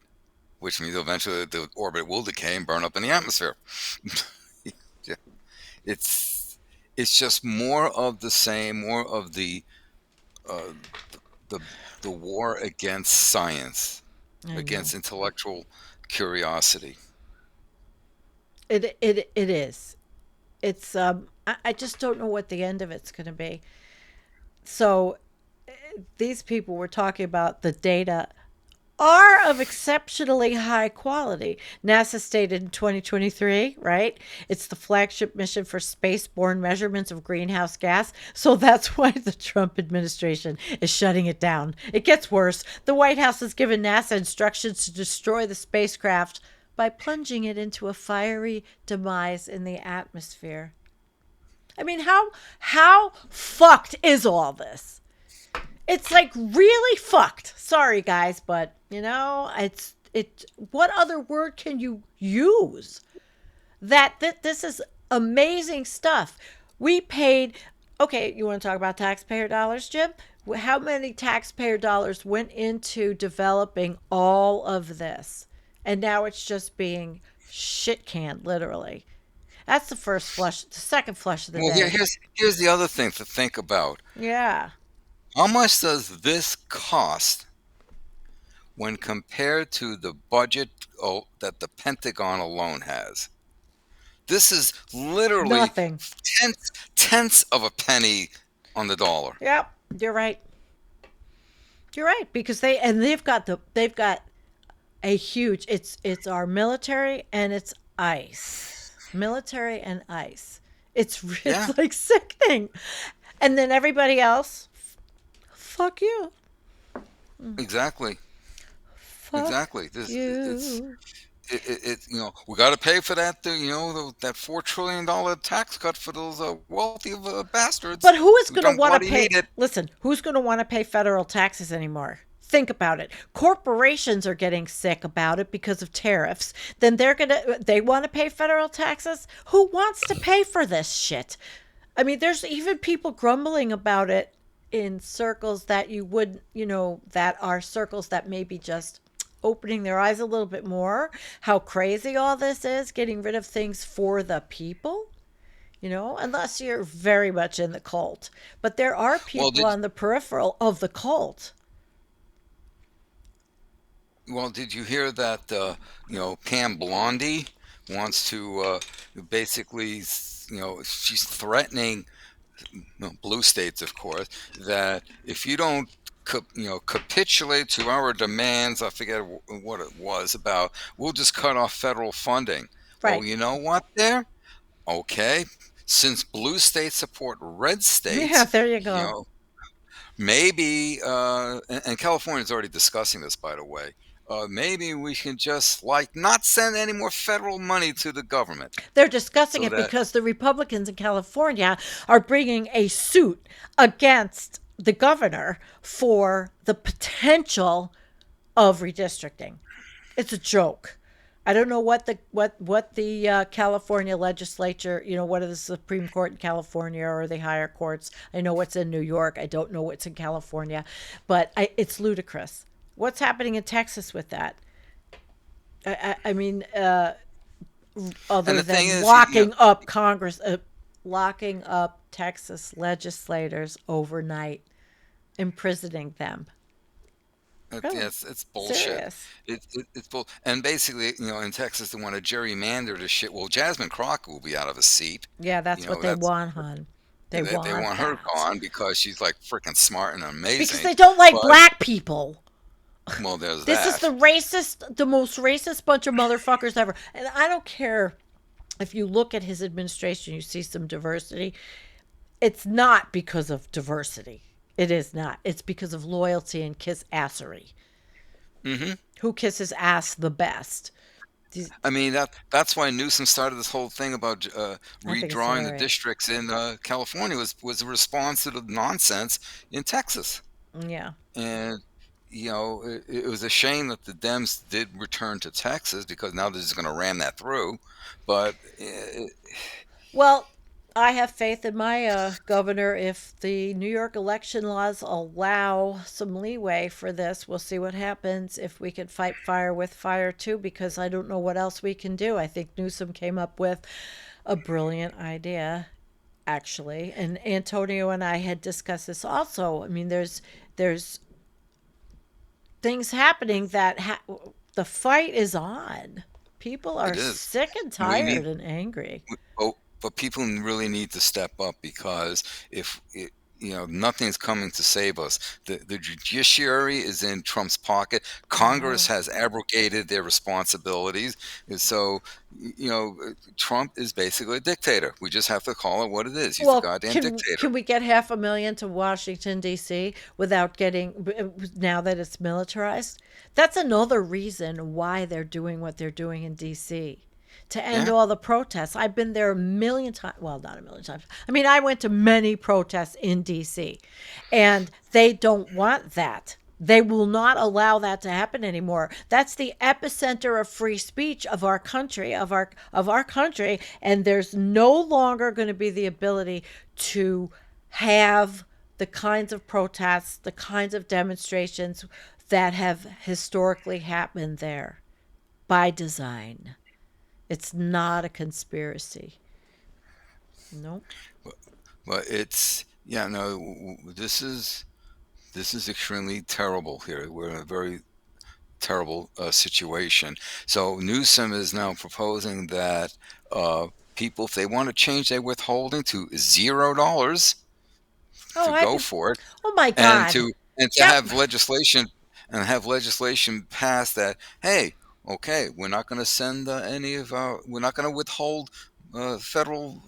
which means eventually the orbit will decay and burn up in the atmosphere. Yeah, it's it's just more of the same, more of uh, the the war against science, I know. against intellectual curiosity. It is. It's I just don't know what the end of it's going to be. So these people were talking about the data are of exceptionally high quality. NASA stated in 2023, right? It's the flagship mission for spaceborne measurements of greenhouse gas. So that's why the Trump administration is shutting it down. It gets worse. The White House has given NASA instructions to destroy the spacecraft by plunging it into a fiery demise in the atmosphere. I mean, how fucked is all this? It's like really fucked. Sorry guys, but it's what other word can you use? That this is amazing stuff. We paid. Okay, you want to talk about taxpayer dollars, Jim? How many taxpayer dollars went into developing all of this? And now it's just being shit canned, literally. That's the first flush, the second flush of the Well, day. here's the other thing to think about. Yeah. How much does this cost when compared to the budget that the Pentagon alone has? This is literally Nothing. tenths of a penny on the dollar. Yep. You're right. You're right because they've got a huge it's our military and it's ICE. Military and ICE. It's Yeah, it's like sickening. And then everybody else, fuck you. exactly, Fuck exactly. you. We got to pay for that. That $4 trillion tax cut for those wealthy bastards But who is who going to don't want to bloody pay? need it. Listen, who's going to want to pay federal taxes anymore? Think about it. Corporations are getting sick about it because of tariffs. Then they want to pay federal taxes? Who wants to pay for this shit? I mean, there's even people grumbling about it in circles that you would, that are circles that maybe just opening their eyes a little bit more, how crazy all this is, getting rid of things for the people, unless you're very much in the cult. But there are Well, people did on the peripheral of the cult. well did you hear that Pam Blondie wants to basically she's threatening blue states, of course, that if you don't capitulate to our demands, I forget what it was about, we'll just cut off federal funding. Well, Right. you know what there? Okay, since blue states support red Yeah, states, there you you go. know, maybe, and California's already discussing this, by the way. Maybe we can just not send any more federal money to the government, They're discussing so it that because the Republicans in California are bringing a suit against the governor for the potential of redistricting. It's a joke. I don't know what the California legislature, what is the Supreme Court in California or the higher courts. I know what's in New York. I don't know what's in California, but it's ludicrous. What's happening in Texas with that? I mean, and other the thing than is, locking up Congress, locking up Texas legislators overnight, imprisoning them. Really it's bullshit. serious. It's bull. And basically, in Texas, they want to gerrymander the shit. Well, Jasmine Crockett will be out of a seat. Yeah, that's what they That's want, hon. They they want want her that gone because she's like freaking smart and because amazing. they don't like But black people. well, there's This is that. the most racist bunch of motherfuckers ever. And I don't care if you look at his administration, you see some diversity. It's not because of diversity. It is not. It's because of loyalty and kiss assery. Hmm. Who kisses ass the best? These- I mean that's why Newsom started this whole thing about I think it's redrawing the hilarious. districts in California was a response to the nonsense in Texas. Yeah. And it was a shame that the Dems did return to Texas because now they're just going to ram that through. But Well, I have faith in my governor. If the New York election laws allow some leeway for this, we'll see what happens if we can fight fire with fire too, because I don't know what else we can do. I think Newsom came up with a brilliant idea, actually. And Antonio and I had discussed this also. I mean, there's things happening that the fight is on. People are it is. sick and We need, tired and angry. but people really need to step up because if nothing's coming to save us. The judiciary is in Trump's pocket. I Congress know. has abrogated their responsibilities. And so, Trump is basically a dictator. We just have to call it what it is. He's a Well, goddamn can dictator. we get 500,000 to Washington D.C. without now that it's militarized? That's another reason why they're doing what they're doing in D.C. to end Yeah. all the protests. I've been there a million times. Well, not a million times. I mean, I went to many protests in D.C. and they don't want that. They will not allow that to happen anymore. That's the epicenter of free speech of our country, of our country, and there's no longer going to be the ability to have the kinds of protests, the kinds of demonstrations that have historically happened there by design. It's not a conspiracy. Nope. But it's yeah, no, this is extremely terrible here. We're in a very terrible situation. So Newsom is now proposing that people, if they want to change their withholding to $0, Oh, to I go can. for it, Oh my and God. to That. have legislation passed that, hey, okay, we're not going to send we're not going to withhold federal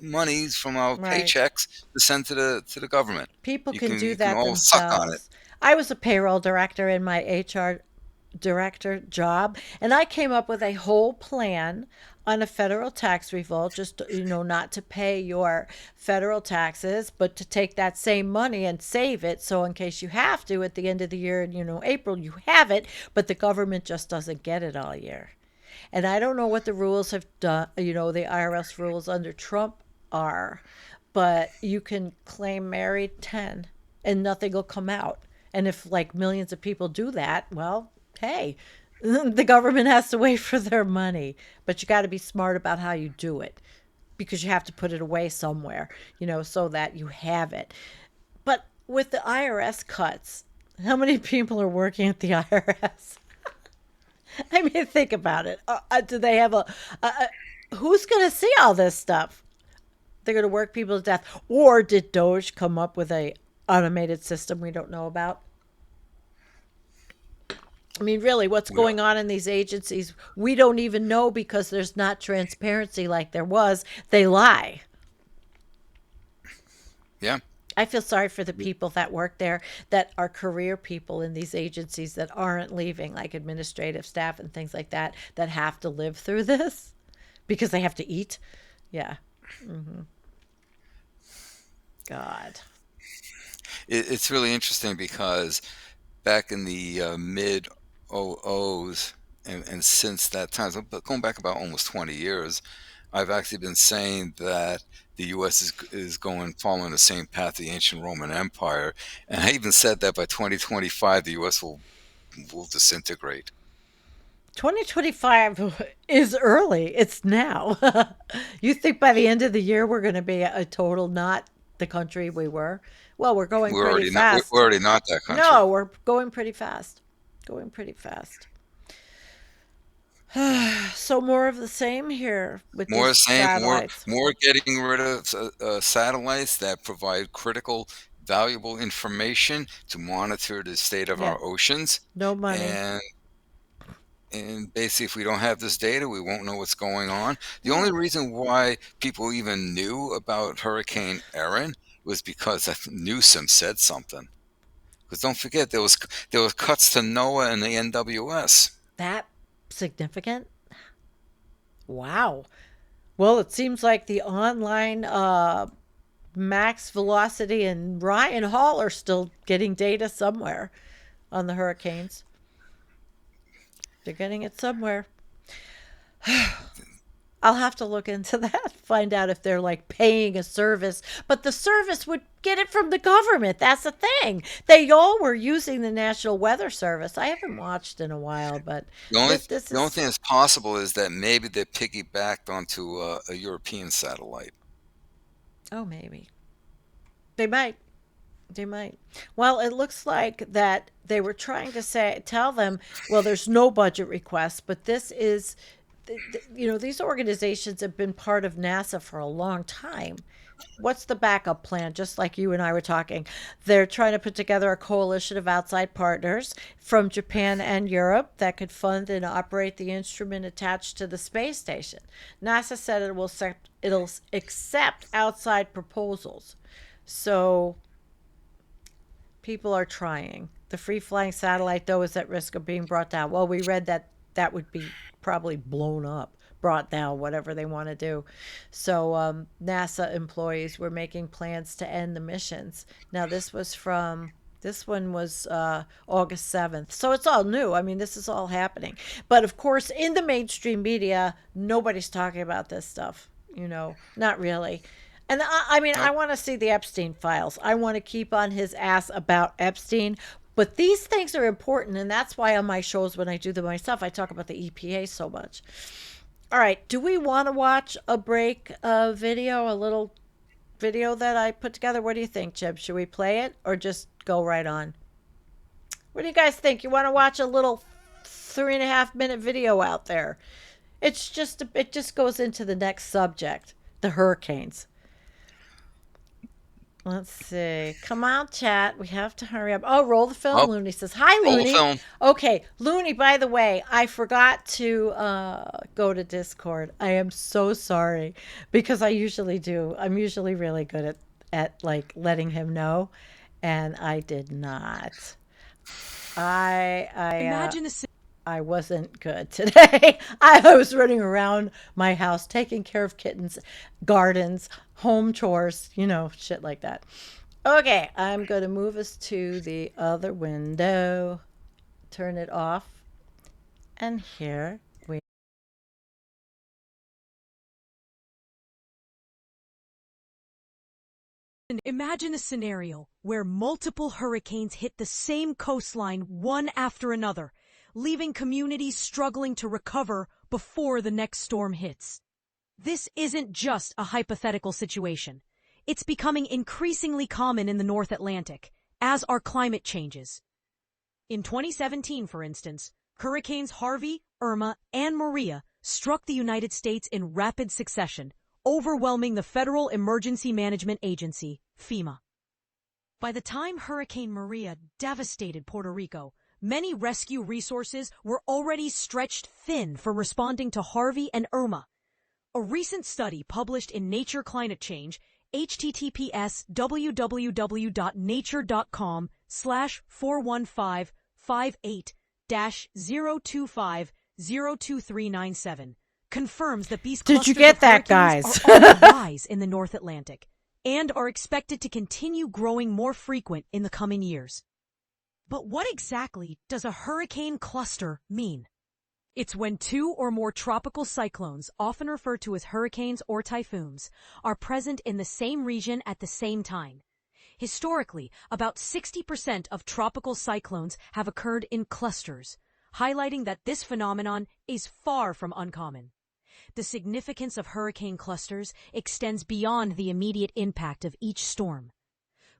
monies from our Right. paychecks to send to the government. People You can can do you can that all suck on it. themselves. I was a payroll director in my HR director job, and I came up with a whole plan on a federal tax revolt, just not to pay your federal taxes, but to take that same money and save it, so in case you have to at the end of the year, April, you have it, but the government just doesn't get it all year. And I don't know what the rules have done, the IRS rules under Trump are, but you can claim married 10 and nothing will come out. And if like millions of people do that, well, hey, the government has to wait for their money. But you got to be smart about how you do it because you have to put it away somewhere, so that you have it. But with the IRS cuts, how many people are working at the IRS? I mean, think about it. Do they have who's going to see all this stuff? They're going to work people to death. Or did Doge come up with a automated system we don't know about? I mean, really, what's We are, going on in these agencies, we don't even know because there's not transparency like there was. They lie. yeah. I feel sorry for the people that work there that are career people in these agencies that aren't leaving, like administrative staff and things like that, that have to live through this because they have to eat. Yeah. God. It's really interesting because back in the mid '00s, and since that time, so but going back about almost 20 years, I've actually been saying that the U.S. is going following the same path the ancient Roman Empire, and I even said that by 2025 the U.S. will disintegrate. 2025 is early. It's now. You think by the end of the year we're going to be a total not the country we were? Well, we're going pretty We're fast. already not that country. No, we're going pretty fast. Going pretty fast. So more of the same here with More these the same, satellites. more getting rid of satellites that provide critical, valuable information to monitor the state of Yeah, our oceans. no money. And basically, if we don't have this data, we won't know what's going on. The only No. reason why people even knew about Hurricane Erin was because Newsom said something. Because don't forget, there was cuts to NOAA and the NWS. That significant? Wow. Well, it seems like the online Max Velocity and Ryan Hall are still getting data somewhere on the hurricanes. They're getting it somewhere. I'll have to look into that, find out if they're like paying a service, but the service would get it from the government. That's the thing. They all were using the National Weather Service. I haven't watched in a while, but The only this the only is, thing that's possible is that maybe they piggybacked onto a European satellite. oh, maybe. They might. They might. Well, it looks like that they were trying to tell them, well, there's no budget request, but this is these organizations have been part of NASA for a long time. What's the backup plan? Just like you and I were talking, they're trying to put together a coalition of outside partners from Japan and Europe that could fund and operate the instrument attached to the space station. NASA said it'll accept outside proposals. So people are trying. The free flying satellite, though, is at risk of being brought down. Well, we read that would be probably blown up, brought down, whatever they want to do. So NASA employees were making plans to end the missions. Now, this one was August 7th. So it's all new. I mean, this is all happening. But of course, in the mainstream media, nobody's talking about this stuff. Not really. And I want to see the Epstein files. I want to keep on his ass about Epstein. But these things are important, and that's why on my shows, when I do them myself, I talk about the EPA so much. All right, do we want to watch a video, a little video that I put together? What do you think, Jim? Should we play it or just go right on? What do you guys think? You want to watch a little 3.5-minute video out there? It just goes into the next subject, the hurricanes. Let's see. Come on, chat. We have to hurry up. Oh, roll the film. Oh, Looney says, hi, Looney. roll the film. Okay. Looney, by the way, I forgot to go to Discord. I am so sorry because I usually do. I'm usually really good at like letting him know. And I did not. I wasn't good today. I was running around my house taking care of kittens, gardens, home chores, shit like that. Okay, I'm going to move us to the other window, turn it off, and here we Imagine a scenario where multiple hurricanes hit the same coastline one after another, leaving communities struggling to recover before the next storm hits. This isn't just a hypothetical situation. It's becoming increasingly common in the North Atlantic as our climate changes. In 2017, for instance, Hurricanes Harvey, Irma, and Maria struck the United States in rapid succession, overwhelming the Federal Emergency Management Agency, FEMA. By the time Hurricane Maria devastated Puerto Rico, many rescue resources were already stretched thin for responding to Harvey and Irma. A recent study published in Nature Climate Change, https://41558-025-02397, confirms that these clusters Did you get of that, hurricanes guys? are on the rise in the North Atlantic and are expected to continue growing more frequent in the coming years. But what exactly does a hurricane cluster mean? It's when two or more tropical cyclones, often referred to as hurricanes or typhoons, are present in the same region at the same time. Historically, about 60% of tropical cyclones have occurred in clusters, highlighting that this phenomenon is far from uncommon. The significance of hurricane clusters extends beyond the immediate impact of each storm.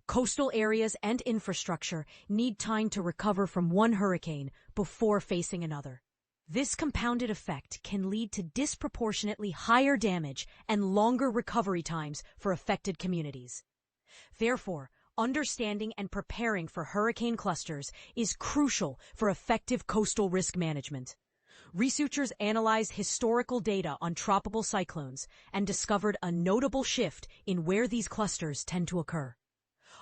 Coastal areas and infrastructure need time to recover from one hurricane before facing another. This compounded effect can lead to disproportionately higher damage and longer recovery times for affected communities. Therefore, understanding and preparing for hurricane clusters is crucial for effective coastal risk management. Researchers analyzed historical data on tropical cyclones and discovered a notable shift in where these clusters tend to occur.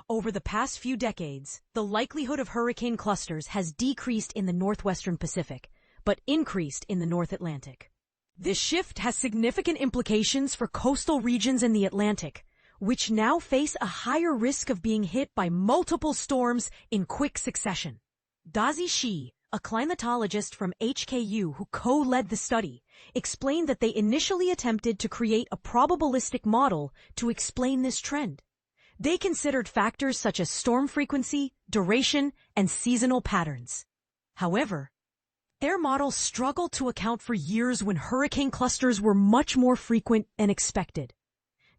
Over the past few decades, the likelihood of hurricane clusters has decreased in the northwestern Pacific, but increased in the North Atlantic. This shift has significant implications for coastal regions in the Atlantic, which now face a higher risk of being hit by multiple storms in quick succession. Dazi Shi, a climatologist from HKU who co-led the study, explained that they initially attempted to create a probabilistic model to explain this trend. They considered factors such as storm frequency, duration, and seasonal patterns. However, their model struggled to account for years when hurricane clusters were much more frequent than expected.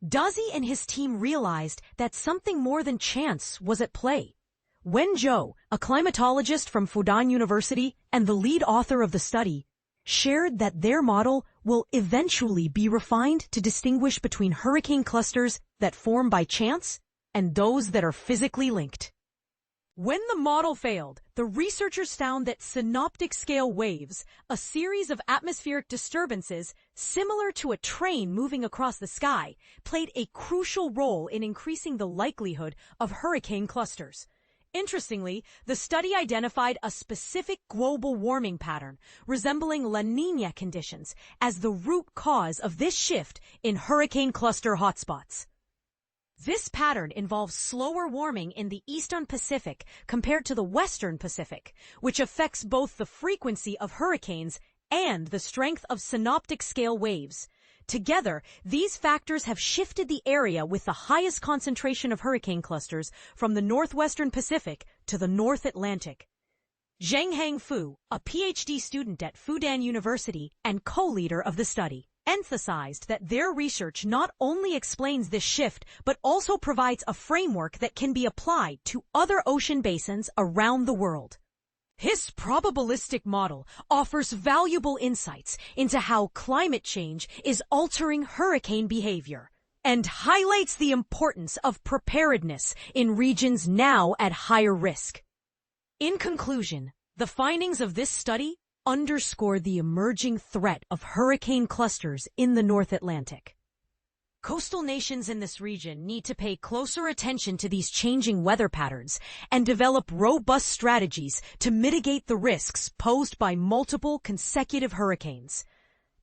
Dazi and his team realized that something more than chance was at play. Wen Zhou, a climatologist from Fudan University and the lead author of the study, shared that their model will eventually be refined to distinguish between hurricane clusters that form by chance and those that are physically linked. When the model failed, the researchers found that synoptic scale waves, a series of atmospheric disturbances similar to a train moving across the sky, played a crucial role in increasing the likelihood of hurricane clusters. Interestingly, the study identified a specific global warming pattern resembling La Niña conditions as the root cause of this shift in hurricane cluster hotspots. This pattern involves slower warming in the eastern Pacific compared to the western Pacific, which affects both the frequency of hurricanes and the strength of synoptic scale waves. Together, these factors have shifted the area with the highest concentration of hurricane clusters from the northwestern Pacific to the North Atlantic. Zhenghang Fu, a PhD student at Fudan University and co-leader of the study, emphasized that their research not only explains this shift, but also provides a framework that can be applied to other ocean basins around the world. His probabilistic model offers valuable insights into how climate change is altering hurricane behavior and highlights the importance of preparedness in regions now at higher risk. In conclusion, the findings of this study underscore the emerging threat of hurricane clusters in the North Atlantic. Coastal nations in this region need to pay closer attention to these changing weather patterns and develop robust strategies to mitigate the risks posed by multiple consecutive hurricanes.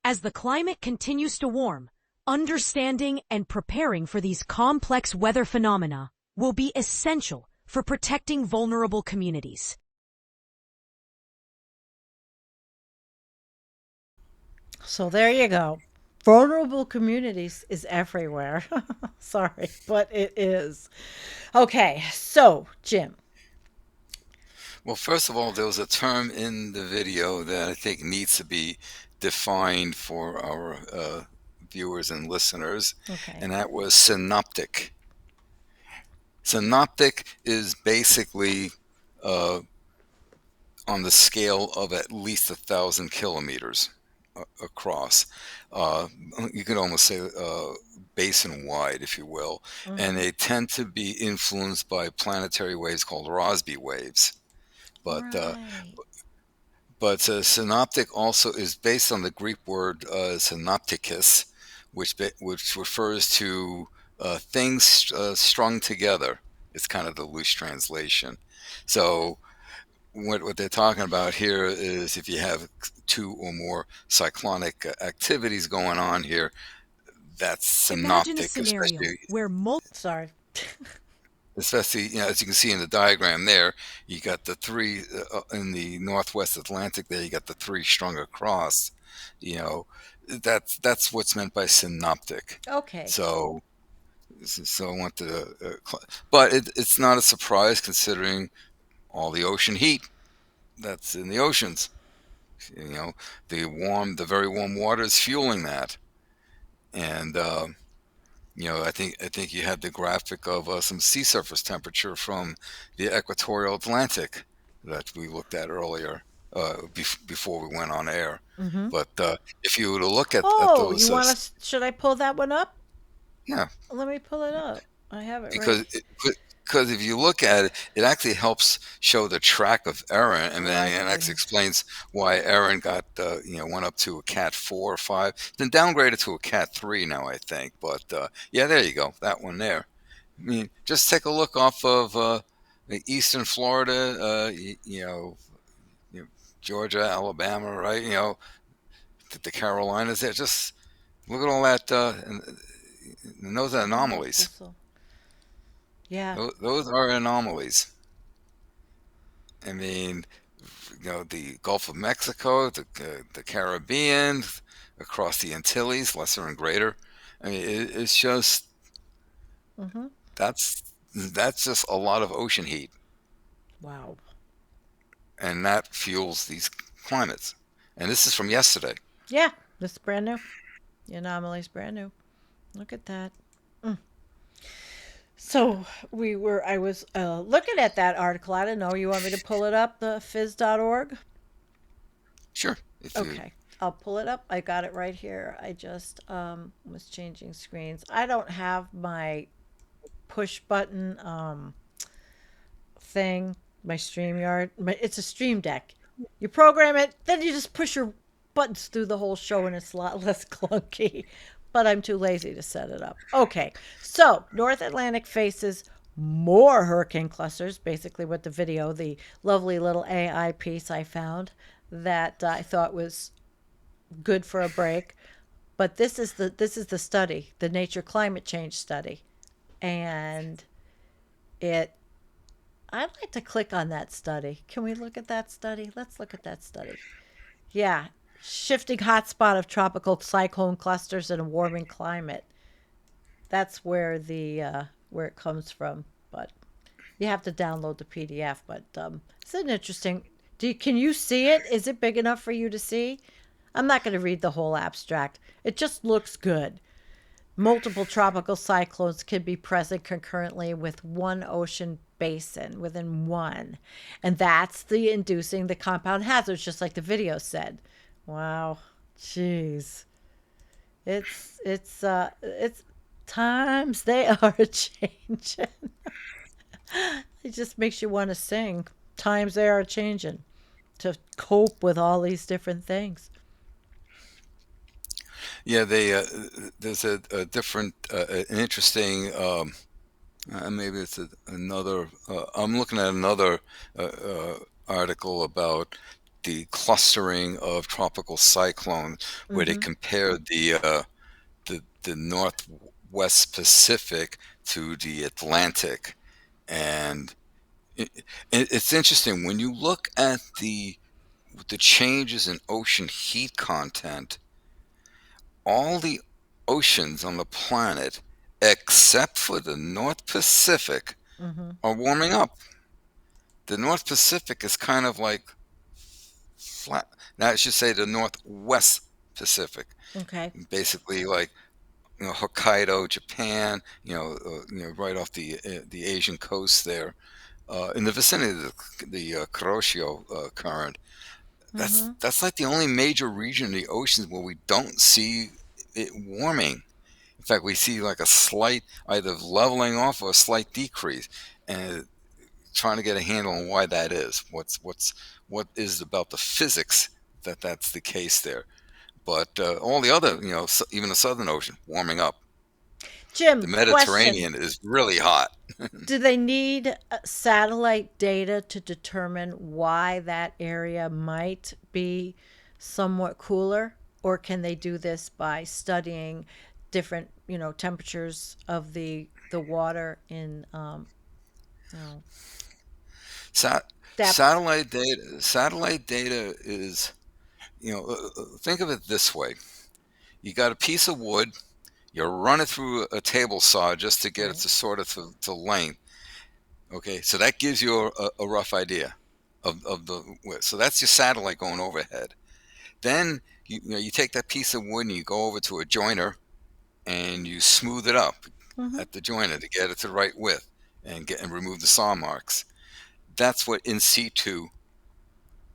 As the climate continues to warm, understanding and preparing for these complex weather phenomena will be essential for protecting vulnerable communities. So there you go. Vulnerable communities is everywhere. Sorry, but it is. Okay, so Jim. Well, first of all, there was a term in the video that I think needs to be defined for our viewers and listeners, Okay. and that was synoptic. Synoptic is basically uh, on the scale of at least 1,000 kilometers across. Uh, you could almost say basin wide, if you will, and Mm-hmm. they tend to be influenced by planetary waves called Rossby waves. But Right. synoptic also is based on the Greek word synoptikos, which refers to things strung together. It's kind of the loose translation. So what they're talking about here is if you have two or more cyclonic activities going on here, that's Imagine a synoptic, scenario where Sorry. especially as you can see in the diagram there, you got the three in the Northwest Atlantic. There, you got the three strung across. You know, that's what's meant by synoptic. Okay. So, so I want to, but it's not a surprise considering all the ocean heat that's in the oceans. You know, the very warm water is fueling that, and I think you had the graphic of some sea surface temperature from the equatorial Atlantic that we looked at earlier before we went on air. Mm-hmm. But if you were to look at Oh, those, you want us? Should I pull that one up? yeah, Let me pull it up. I have it right. because if you look at it, it actually helps show the track of Aaron, and then it actually Right. explains why Aaron got went up to a Cat 4 or 5, then downgraded to a Cat 3 now, I think. But yeah, there you go, that one there. I mean, just take a look off of the eastern Florida, Georgia, Alabama, right? The Carolinas there. Just look at all that, and those are I don't know if anomalies. this will. Yeah. Those are anomalies. I mean, the Gulf of Mexico, the Caribbean, across the Antilles, lesser and greater. I mean, it's just Mm-hmm. that's just a lot of ocean heat, Wow. and that fuels these climates. And this is from yesterday. Yeah. This is brand new. The anomaly's brand new. Look at that. Mm. So I was looking at that article. I don't know. You want me to pull it up, the phys.org? Sure, if you Okay. I'll pull it up. I got it right here. I just was changing screens. I don't have my push button thing, my StreamYard. It's a Stream Deck. You program it, then you just push your buttons through the whole show, and it's a lot less clunky. But I'm too lazy to set it up. Okay, so North Atlantic faces more hurricane clusters. Basically, what the video, the lovely little AI piece I found that I thought was good for a break. But this is the study, the Nature Climate Change study, and it I'd like to click on that study. Can we look at that study? Let's look at that study. Yeah, shifting hotspot of tropical cyclone clusters in a warming climate. That's where it comes from. But you have to download the PDF. But it's an interesting. Can you see it? Is it big enough for you to see? I'm not going to read the whole abstract. It just looks good. Multiple tropical cyclones can be present concurrently with one ocean basin within one. And that's the inducing the compound hazards, just like the video said. Wow. Jeez. It's times they are changing. It just makes you want to sing. Times they are changing to cope with all these different things. Yeah, they there's a different, an interesting. Maybe it's another. I'm looking at another article about the clustering of tropical cyclones, where they Mm-hmm. compared the Northwest Pacific to the Atlantic, and it, it's interesting when you look at the changes in ocean heat content. All the oceans on the planet, except for the North Pacific, Mm-hmm. are warming up. The North Pacific is kind of like flat. Now I should say the Northwest Pacific, Okay. basically like Hokkaido, Japan. Right off the Asian coast there, in the vicinity of the Kuroshio current. That's Mm-hmm. that's like the only major region in the oceans where we don't see it warming. In fact, we see like a slight either leveling off or a slight decrease, and trying to get a handle on why that is. What is about the physics that that's the case there? But all the other, even the Southern Ocean warming up. The Jim, question. Mediterranean is really hot. Do they need satellite data to determine why that area might be somewhat cooler? Or can they do this by studying different, temperatures of the water in you know, Sat- depth? satellite data is, think of it this way: you got a piece of wood, you run it through a table saw just to get it Right. to sort of to length. Okay, so that gives you a rough idea of the width. So that's your satellite going overhead. Then you take that piece of wood and you go over to a joiner and you smooth it up Mm-hmm. at the joiner to get it to the right width and remove the saw marks. That's what in situ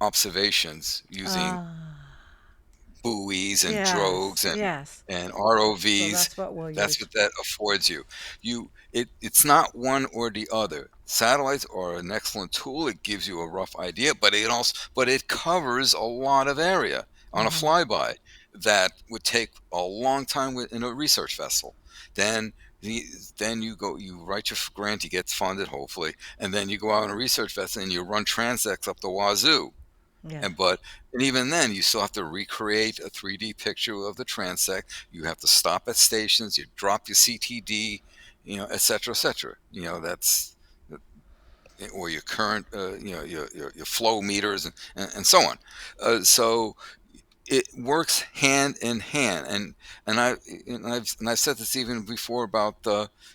observations using Ah, buoys and yes, drogues yes. and So ROVs. that's what we'll That's use. what that affords you. It's not one or the other. Satellites are an excellent tool. It gives you a rough idea, but it covers a lot of area on a Mm-hmm. flyby that would take a long time in a research vessel. Then the, then you write your grant, you get funded hopefully, and then you go out on a research vessel and you run transects up the wazoo. Yeah. And even then, you still have to recreate a 3D picture of the transect. You have to stop at stations. You drop your CTD, et cetera, et cetera. That's or your current, your flow meters and so on. So it works hand in hand, and I've said this even before about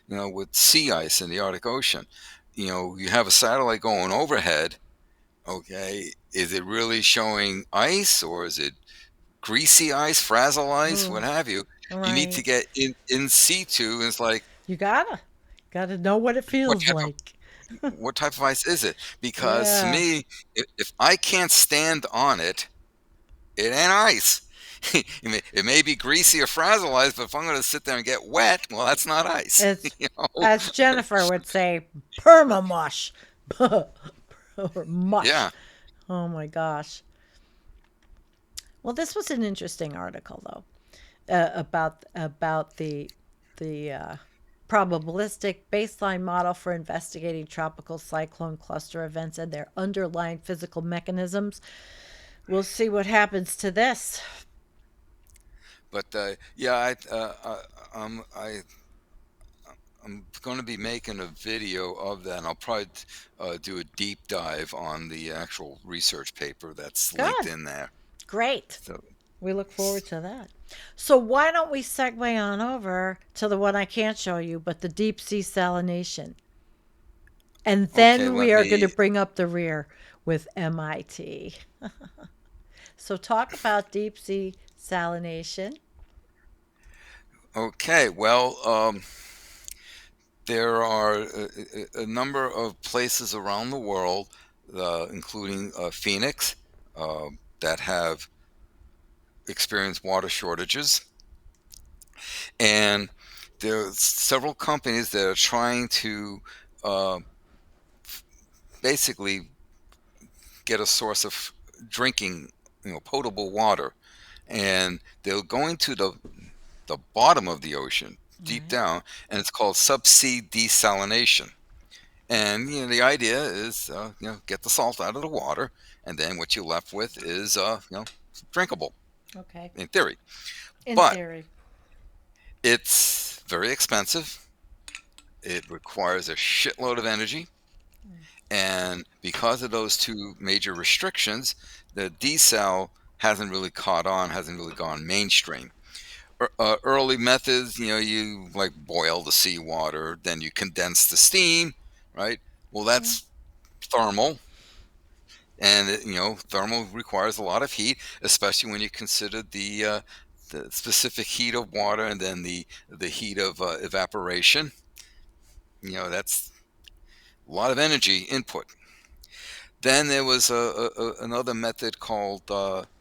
with sea ice in the Arctic Ocean. You have a satellite going overhead. Okay, is it really showing ice or is it greasy ice, frazzle ice, Ooh, what have you? You need to right. get in situ, and it's like You gotta know what it what feels type of like. what type of ice is it? Because to Yeah. me, if I can't stand on it, it ain't ice. it may be greasy or frazzleized, but if I'm going to sit there and get wet, well, that's not ice. It's, You know? as Jennifer would say, permamush. Or mush. Yeah. Oh my gosh. Well, this was an interesting article, though, about the probabilistic baseline model for investigating tropical cyclone cluster events and their underlying physical mechanisms. We'll see what happens to this. But yeah, I'm going to be making a video of that, and I'll probably do a deep dive on the actual research paper that's linked Good. in there. Great. So, We look forward to that. So why don't we segue on over to the one I can't show you, but the deep sea salination. And okay, then we are going to bring up the rear with MIT. So talk about deep sea salination. Okay, well, there are a number of places around the world, including Phoenix, uh, that have experienced water shortages. And there are several companies that are trying to uh, basically get a source of drinking, potable water. And they're going to the bottom of the ocean, All deep right. down, and it's called subsea desalination. And the idea is, get the salt out of the water, and then what you're left with is, drinkable Okay. in theory. In But theory. it's very expensive. It requires a shitload of energy, and because of those two major restrictions, the desal hasn't really caught on, hasn't really gone mainstream. Early methods, you like boil the seawater, then you condense the steam, right? Well, Mm. that's thermal, and thermal requires a lot of heat, especially when you consider the specific heat of water and then the heat of evaporation. That's a lot of energy input. Then there was another method called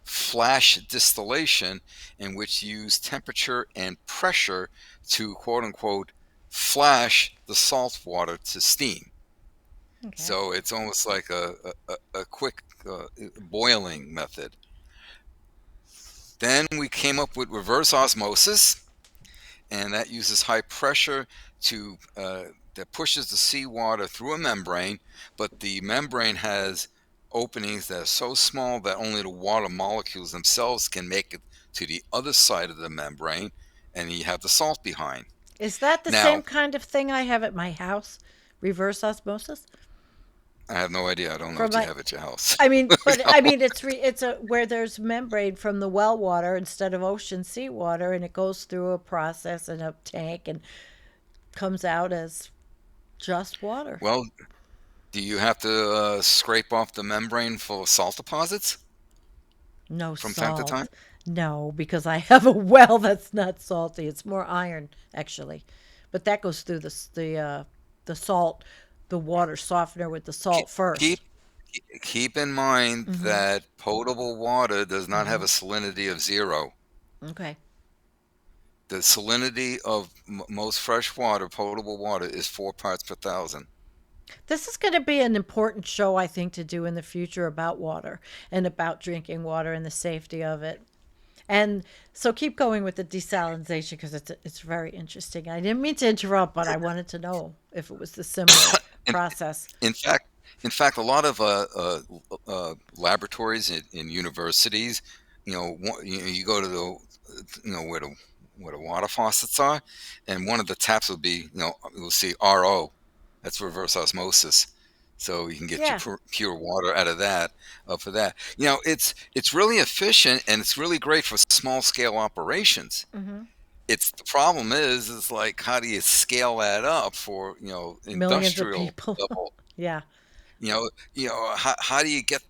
flash distillation, in which you use temperature and pressure to quote unquote flash the salt water to steam. Okay. So it's almost like a quick boiling method. Then we came up with reverse osmosis, and that uses high pressure to that pushes the seawater through a membrane, but the membrane has openings that are so small that only the water molecules themselves can make it to the other side of the membrane, and you have the salt behind. Is that the same Now, kind of thing I have at my house? Reverse osmosis? I have no idea. I don't know From what you my have at your house. I mean, but I mean, it's a where there's membrane from the well water instead of ocean seawater, and it goes through a process in a tank and comes out as just water. Well, do you have to scrape off the membrane full of salt deposits No from time to time? salt. No, because I have a well that's not salty. It's more iron actually, but that goes through the salt, the water softener with the Keep salt keep first. keep in mind Mm-hmm. that potable water does not have Mm-hmm. a salinity of 0. Okay. The salinity of most fresh water, potable water, is 4 parts per thousand. This is going to be an important show, I think, to do in the future about water and about drinking water and the safety of it. And so keep going with the desalinization because it's very interesting. I didn't mean to interrupt, but I wanted to know if it was the similar In, process. in fact, a lot of laboratories in universities, you go to where the water faucets are, and one of the taps will be, you'll see RO. That's reverse osmosis. So you can get your Yeah. pure water out of that for that. It's really efficient, and it's really great for small scale operations. Hmm. It's the problem is like, how do you scale that up for Millions of industrial people. level? Yeah. How do you get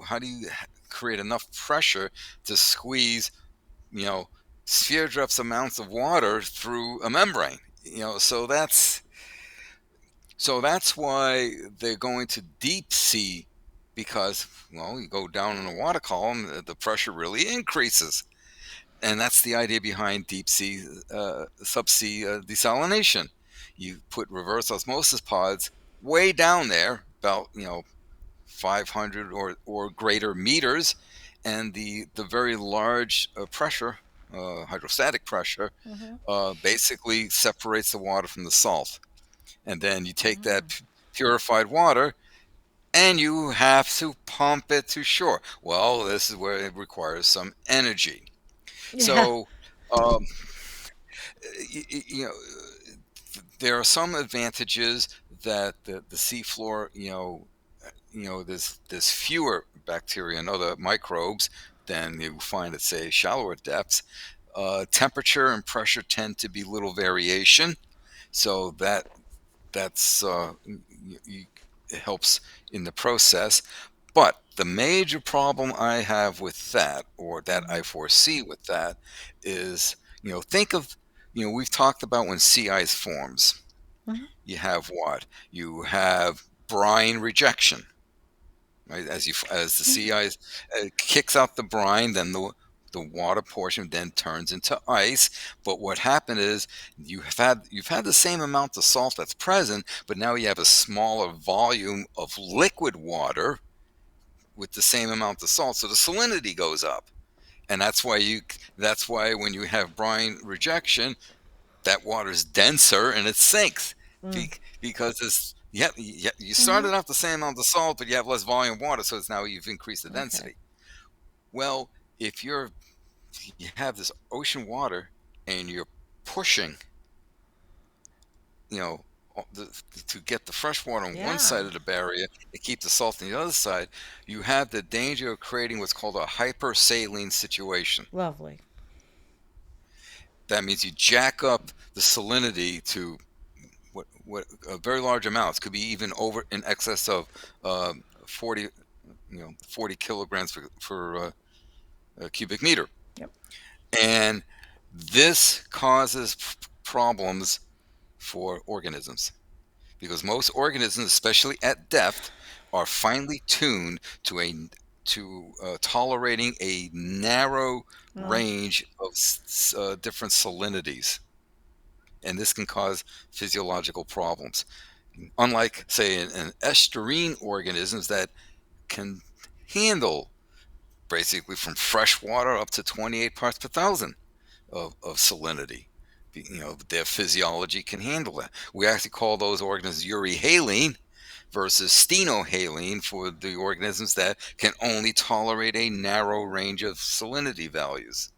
how do you create enough pressure to squeeze you know sphere drift amounts of water through a membrane? So that's why they're going to deep sea, because, well, you go down in the water column, the pressure really increases. And that's the idea behind deep sea, subsea desalination. You put reverse osmosis pods way down there, about 500 or greater meters, and the very large pressure, hydrostatic pressure, Mm-hmm. basically separates the water from the salt. And then you take that Mm. purified water and you have to pump it to shore. Well, this is where it requires some energy. Yeah. So, um, you know, there are some advantages that the seafloor, there's fewer bacteria and other microbes than you find at, say, shallower depths. Temperature and pressure tend to be little variation, so that's it helps in the process. But the major problem I have with that, or that I Mm-hmm. foresee with that, is, think of, we've talked about when sea ice forms. Mm-hmm. You have what? You have brine rejection, right? As the sea ice kicks out the brine, then the water portion then turns into ice. But what happened is you've had the same amount of salt that's present, but now you have a smaller volume of liquid water with the same amount of salt, so the salinity goes up. And that's why when you have brine rejection, that water's denser and it sinks, Mm. because you Mm-hmm. started off the same amount of salt, but you have less volume of water, so it's now you've increased the Okay. density. Well, if you have this ocean water and you're pushing, you know, to get the fresh water on one Yeah. side of the barrier and keep the salt on the other side, you have the danger of creating what's called a hypersaline situation. Lovely. That means you jack up the salinity to what very large amounts, could be even over in excess of 40 40 kilograms for a cubic meter. Yep. And this causes problems for organisms, because most organisms, especially at depth, are finely tuned to tolerating a narrow Oh. range of different salinities, and this can cause physiological problems. Unlike, say, an estuarine organisms that can handle basically from fresh water up to 28 parts per thousand of salinity. Their physiology can handle that. We actually call those organisms euryhaline versus stenohaline for the organisms that can only tolerate a narrow range of salinity values.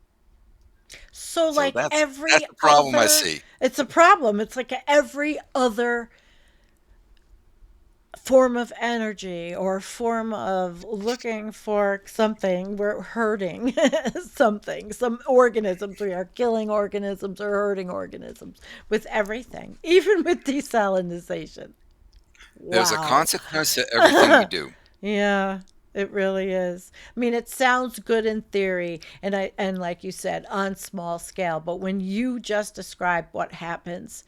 So, So like that's every the problem I other, see. it's a problem. It's like every other form of energy or form of looking for something. We're hurting something. Some organisms, we are killing organisms or hurting organisms with everything, even with desalinization. There's a Wow. consequence to everything we do. Yeah, it really is. I mean, it sounds good in theory and like you said, on small scale, but when you just describe what happens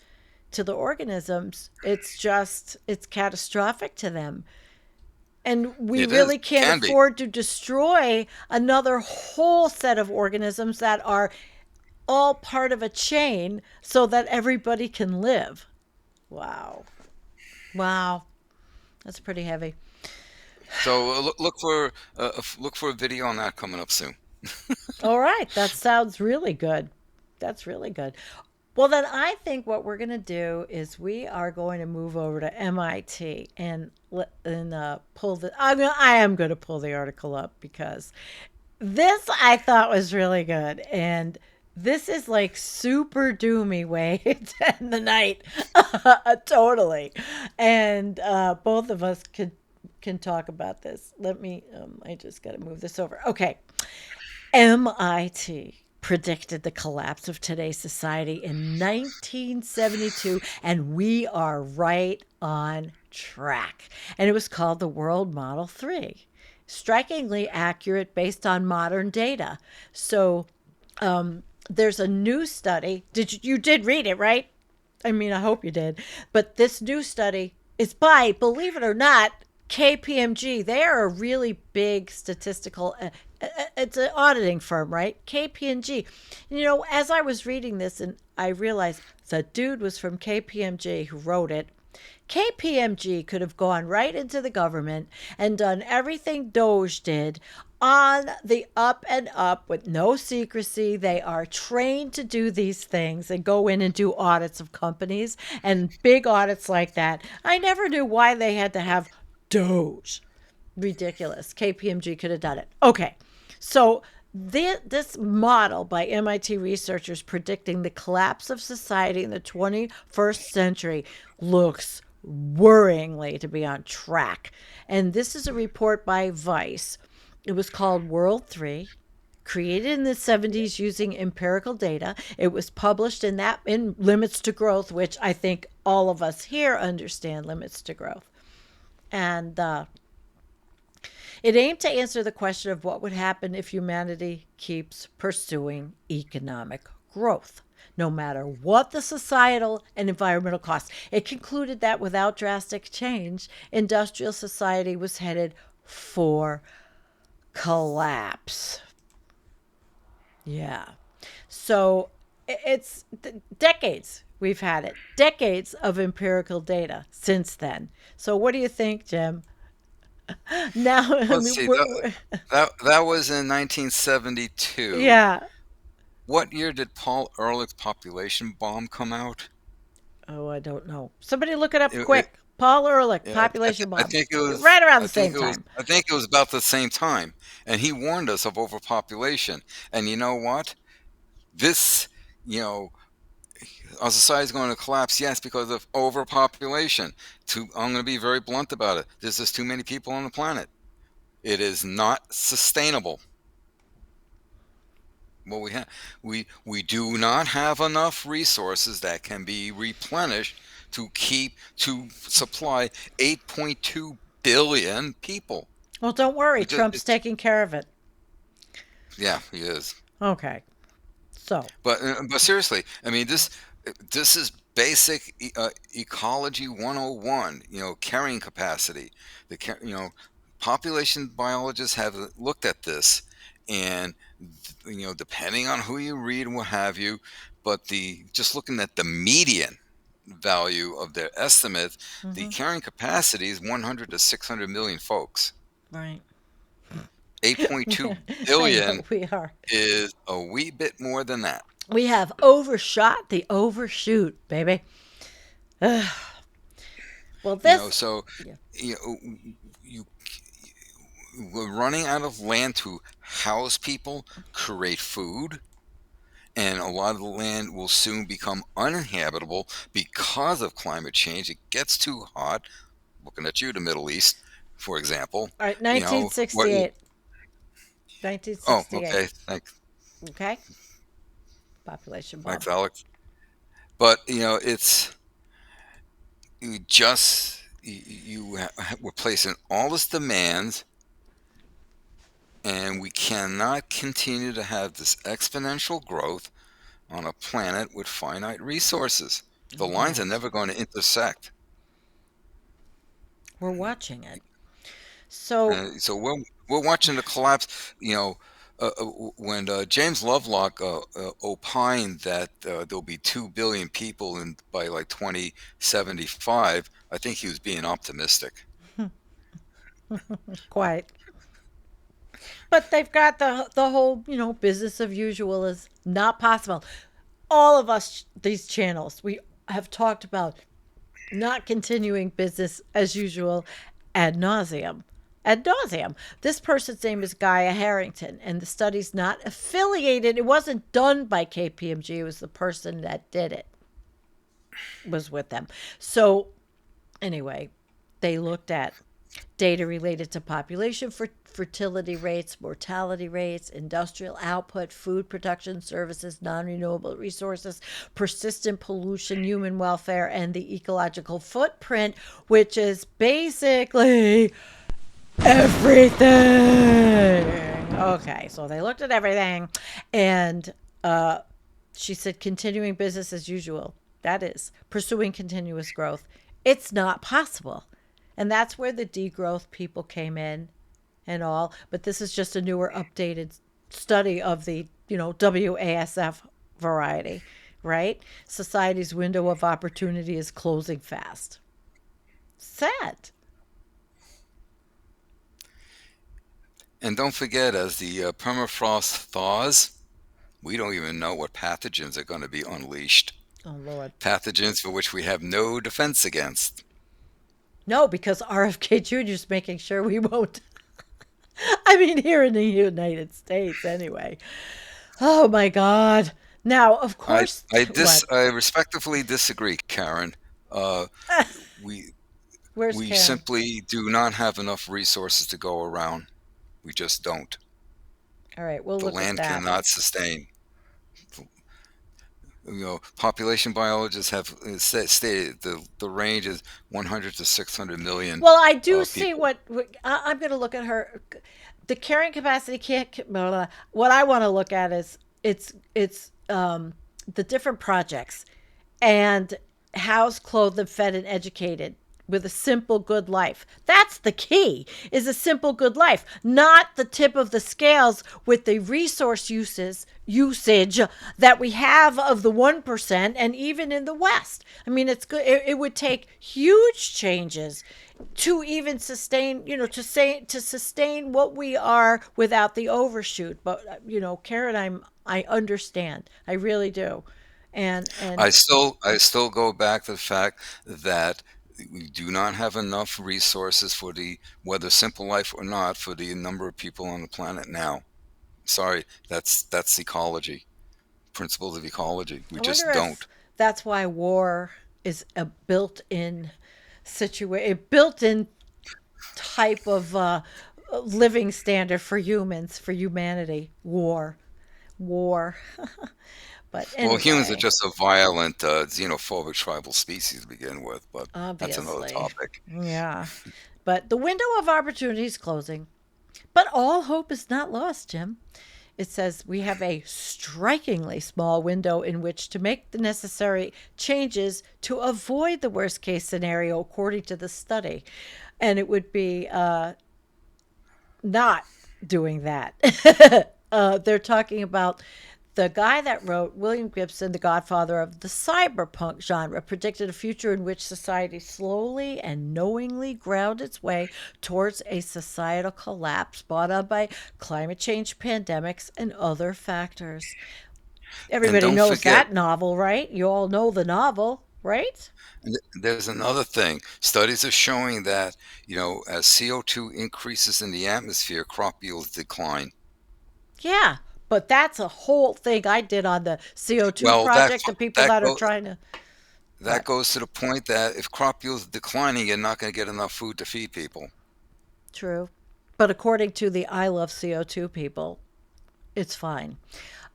to the organisms, it's catastrophic to them. And we It is, really can't can be. afford to destroy another whole set of organisms that are all part of a chain so that everybody can live. Wow. Wow. That's pretty heavy. So look for a video on that coming up soon. All right, that sounds really good. That's really good. Well, then I think what we're going to do is we are going to move over to MIT and pull the. I am going to pull the article up because this I thought was really good, and this is like super doomy way to end the night, totally. And both of us can talk about this. Let me. I just got to move this over. Okay. MIT predicted the collapse of today's society in 1972, and we are right on track. And it was called the World Model 3. Strikingly accurate based on modern data. So there's a new study. You did read it, right? I mean, I hope you did. But this new study is by, believe it or not, KPMG, they are a really big statistical, it's an auditing firm, right? KPMG. You know, as I was reading this and I realized the dude was from KPMG who wrote it. KPMG could have gone right into the government and done everything Doge did on the up and up with no secrecy. They are trained to do these things and go in and do audits of companies and big audits like that. I never knew why they had to have Doge. Ridiculous. KPMG could have done it. Okay. So this model by MIT researchers predicting the collapse of society in the 21st century looks worryingly to be on track. And this is a report by Vice. It was called World 3, created in the 70s using empirical data. It was published in Limits to Growth, which I think all of us here understand limits to growth. And it aimed to answer the question of what would happen if humanity keeps pursuing economic growth, no matter what the societal and environmental costs. It concluded that without drastic change, industrial society was headed for collapse. Yeah. So it's decades we've had it, decades of empirical data since then. So what do you think, Jim? Now, Let's see. That was in 1972. yeah. What year did Paul Ehrlich's population bomb come out? Oh, I don't know. Somebody look it up It, quick. Paul Ehrlich, Yeah, population I bomb. think it was. Right around I the think same it was. time. I think it was about the same time, and he warned us of overpopulation. And you know what? This, you know, our society is going to collapse. Yes, because of overpopulation. I'm going to be very blunt about it. There's just too many people on the planet. It is not sustainable. What we do not have enough resources that can be replenished to supply 8.2 billion people. Well, don't worry. It just, Trump's taking care of it. yeah, he is. Okay. So, But seriously, I mean this is basic ecology 101. You know, carrying capacity. Population biologists have looked at this, and depending on who you read and what have you, but just looking at the median value of their estimate, the carrying capacity is 100 to 600 million folks. right. 8.2 I billion know we are. is a wee bit more than that. We have overshot the overshoot, baby. Well, this. So Yeah. We're running out of land to house people, create food, and a lot of the land will soon become uninhabitable because of climate change. It gets too hot. Looking at you, the Middle East, for example. All right, You know, 1968. oh, 1968. okay. Thanks, Okay. Population bomb. thanks, Alex. But it's we're placing all this demands, and we cannot continue to have this exponential growth on a planet with finite resources. The lines are never going to intersect. We're watching it. So, So we're watching the collapse. When James Lovelock opined that there'll be 2 billion people by like 2075, I think he was being optimistic. quite. But they've got the whole, business of usual is not possible. All of us, these channels, we have talked about not continuing business as usual ad nauseum. Ad nauseum. This person's name is Gaia Harrington, and the study's not affiliated. It wasn't done by KPMG. It was the person that did it was with them. So anyway, they looked at data related to population fertility rates, mortality rates, industrial output, food production services, non-renewable resources, persistent pollution, human welfare, and the ecological footprint, which is basically everything. Okay, so they looked at everything, and she said continuing business as usual. That is pursuing continuous growth. It's not possible. And that's where the degrowth people came in and all. But this is just a newer, updated study of the, WASF variety, right? Society's window of opportunity is closing fast. Sad. And don't forget, as the permafrost thaws, we don't even know what pathogens are going to be unleashed. Oh, Lord. Pathogens for which we have no defense against. No, because RFK Jr. is making sure we won't. I mean, here in the United States, anyway. Oh, my God. Now, of I course, I what? I respectfully disagree, Karen. Uh, we Where's we Karen? simply do not have enough resources to go around. We just don't. All right, we'll The look at land that. cannot sustain. Population biologists have stated the range is 100 to 600 million Well, I do see people. I'm going to look at her. The carrying capacity can't. Blah, blah. What I want to look at is the different projects and housed, clothed, and fed and educated with a simple good life. That's the key, is a simple good life, not the tip of the scales with the resource usage that we have of the 1% and even in the West. I mean, it's good. It would take huge changes to even sustain, to sustain what we are without the overshoot. But Karen, I understand. I really do. And I still go back to the fact that we do not have enough resources for the, whether simple life or not, for the number of people on the planet now. Sorry, that's ecology, principles of ecology. We I wonder just if don't. that's why war is a built-in type of living standard for humans, for humanity. War. But Well, humans are anyway, just a violent, xenophobic tribal species to begin with, but that's another obviously, topic. yeah. But the window of opportunity is closing. But all hope is not lost, Jim. It says we have a strikingly small window in which to make the necessary changes to avoid the worst case scenario, according to the study. And it would be not doing that. They're talking about the guy that wrote, William Gibson, the godfather of the cyberpunk genre, predicted a future in which society slowly and knowingly ground its way towards a societal collapse brought on by climate change, pandemics, and other factors. And Everybody don't knows forget, that novel, right? You all know the novel, right? there's another thing. Studies are showing that, as CO2 increases in the atmosphere, crop yields decline. Yeah. But that's a whole thing I did on the CO2 Well, project, the people that that are go, trying to. that What? goes to the point that if crop yields are declining, you're not going to get enough food to feed people. True. But according to the I Love CO2 people, it's fine.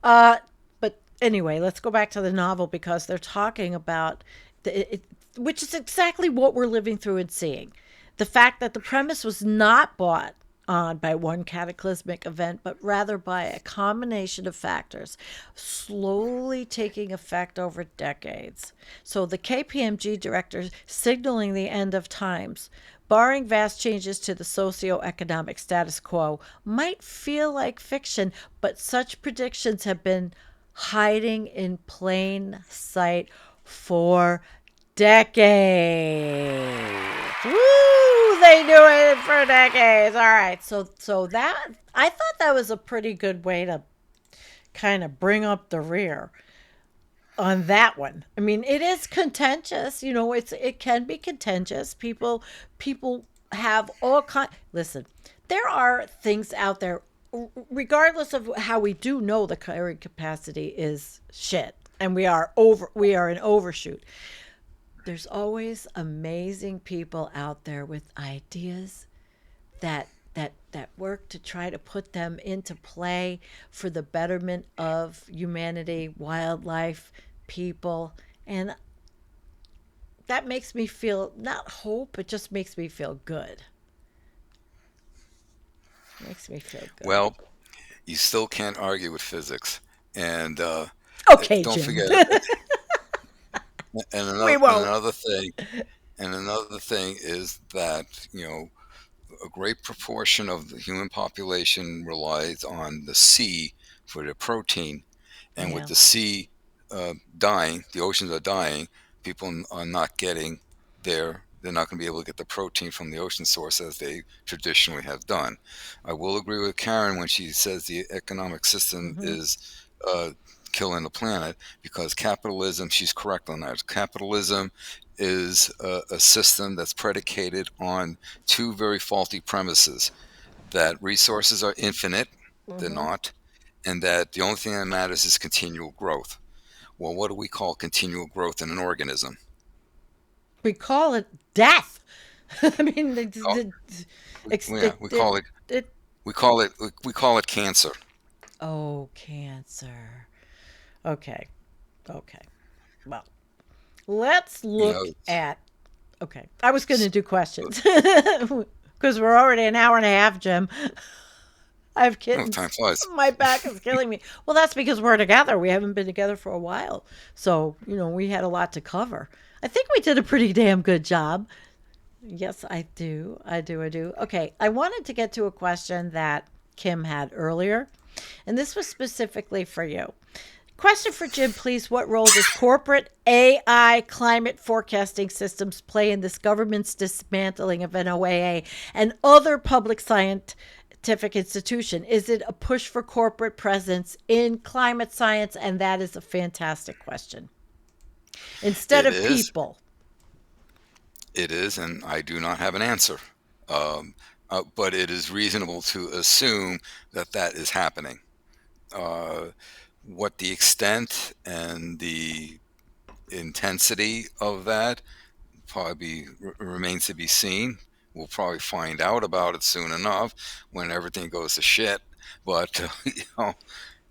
Uh, but anyway, let's go back to the novel because they're talking about which is exactly what we're living through and seeing. The fact that the premise was not bought on by one cataclysmic event, but rather by a combination of factors slowly taking effect over decades. So the KPMG director signaling the end of times, barring vast changes to the socio-economic status quo, might feel like fiction, but such predictions have been hiding in plain sight for decades. Woo! They knew it for decades. All right. So that I thought that was a pretty good way to kind of bring up the rear on that one. I mean, it is contentious. It can be contentious. People have all kind. Listen, there are things out there, regardless of how we do know the carrying capacity is shit, and we are an overshoot. There's always amazing people out there with ideas that work to try to put them into play for the betterment of humanity, wildlife, people, and that makes me feel not hope, it just makes me feel good. Makes me feel good. Well, you still can't argue with physics. And Okay, don't Jim. forget, and We another, and won't. another thing, And another thing is that, a great proportion of the human population relies on the sea for their protein. And with Yeah. the sea dying, the oceans are dying, people are not getting they're not going to be able to get the protein from the ocean source as they traditionally have done. I will agree with Karen when she says the economic system Mm-hmm. is uh, killing the planet, because capitalism, she's correct on that. Capitalism is a system that's predicated on two very faulty premises: that resources are infinite, they're Mm-hmm. not, and that the only thing that matters is continual growth. Well, what do we call continual growth in an organism? We call it death. I mean, Oh, yeah, it, we call it cancer. oh, cancer. Okay. Okay. Well, let's You look know, at. Okay. I was going to s- do questions because we're already an hour and a half, Jim. I have oh, time kittens. flies. My back is killing me. Well, that's because we're together. We haven't been together for a while. So, we had a lot to cover. I think we did a pretty damn good job. Yes, I do. I do. I do. Okay. I wanted to get to a question that Kim had earlier, and this was specifically for you. Question for Jim, please. What role does corporate AI climate forecasting systems play in this government's dismantling of NOAA and other public scientific institution? Is it a push for corporate presence in climate science? And that is a fantastic question. Instead It of is, people. and I do not have an answer. Um, but it is reasonable to assume that that is happening. Uh, what the extent and the intensity of that probably remains to be seen. We'll probably find out about it soon enough when everything goes to shit. But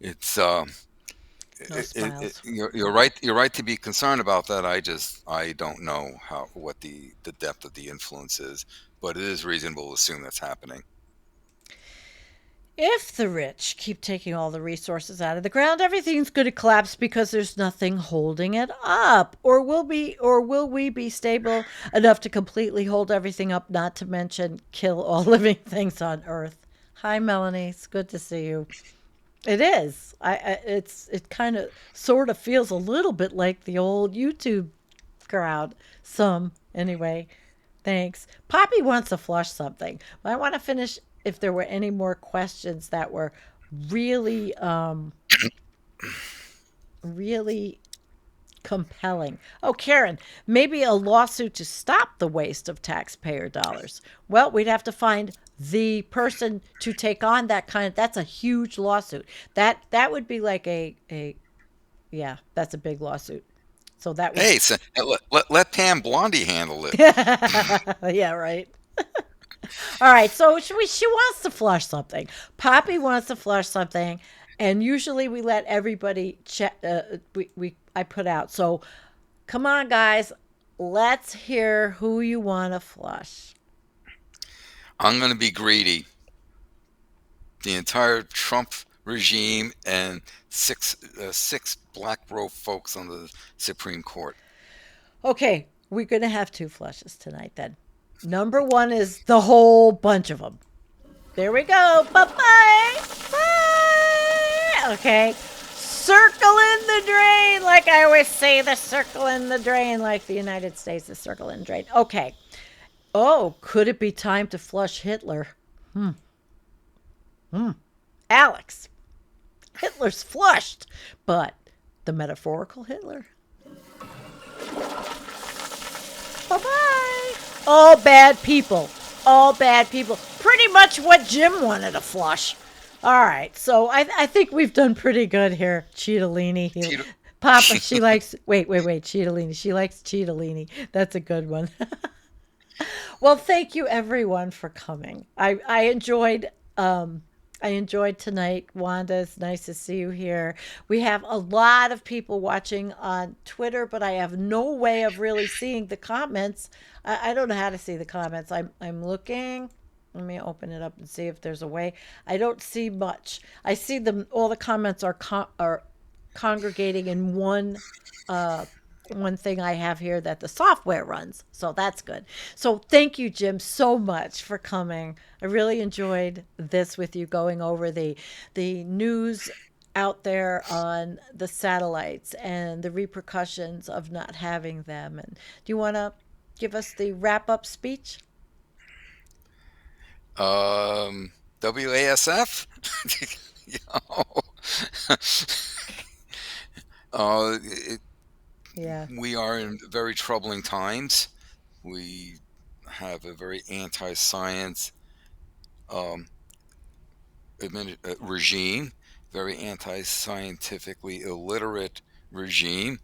it's No smiles. you're right. You're right to be concerned about that. I don't know what the depth of the influence is, but it is reasonable to assume that's happening. If the rich keep taking all the resources out of the ground, everything's going to collapse because there's nothing holding it up. Or will we be stable enough to completely hold everything up, not to mention kill all living things on earth? Hi Melanie, it's good to see you. It is. It kind of sort of feels a little bit like the old YouTube crowd. Some anyway. Thanks. Poppy wants to flush something. But I want to finish if there were any more questions that were really, really compelling. Oh, Karen, maybe a lawsuit to stop the waste of taxpayer dollars. Well, we'd have to find the person to take on that's a huge lawsuit. That would be like a yeah, that's a big lawsuit. So that would Hey, so, let Pam Blondie handle it. yeah, right. All right, so she wants to flush something. Poppy wants to flush something, and usually we let everybody check. We I put out. So come on, guys, let's hear who you want to flush. I'm going to be greedy. The entire Trump regime and six black robe folks on the Supreme Court. Okay, we're gonna have two flushes tonight. Then number one is the whole bunch of them. There we go. Bye bye. Bye. Okay. Circle in the drain, like I always say, the circle in the drain, like the United States, the circle in the drain. Okay. Oh, could it be time to flush Hitler? Alex, Hitler's flushed, but the metaphorical Hitler? Bye bye. All bad people. All bad people. Pretty much what Jim wanted to flush. All right, so I think we've done pretty good here, Cheetolini. Tito, Papa, she likes. Wait, Cheetolini. She likes Cheetolini. That's a good one. Well, thank you everyone for coming. I enjoyed tonight. Wanda, it's nice to see you here. We have a lot of people watching on Twitter, but I have no way of really seeing the comments. I don't know how to see the comments. I'm looking. Let me open it up and see if there's a way. I don't see much. I see them. All the comments are congregating in one one thing I have here that the software runs. So that's good. So thank you, Jim, so much for coming. I really enjoyed this with you, going over the news out there on the satellites and the repercussions of not having them. And do you want to give us the wrap up speech? WASF. you know, uh, it, Yeah. we are in very troubling times. We have a very anti-science um, regime, very anti-scientifically illiterate regime,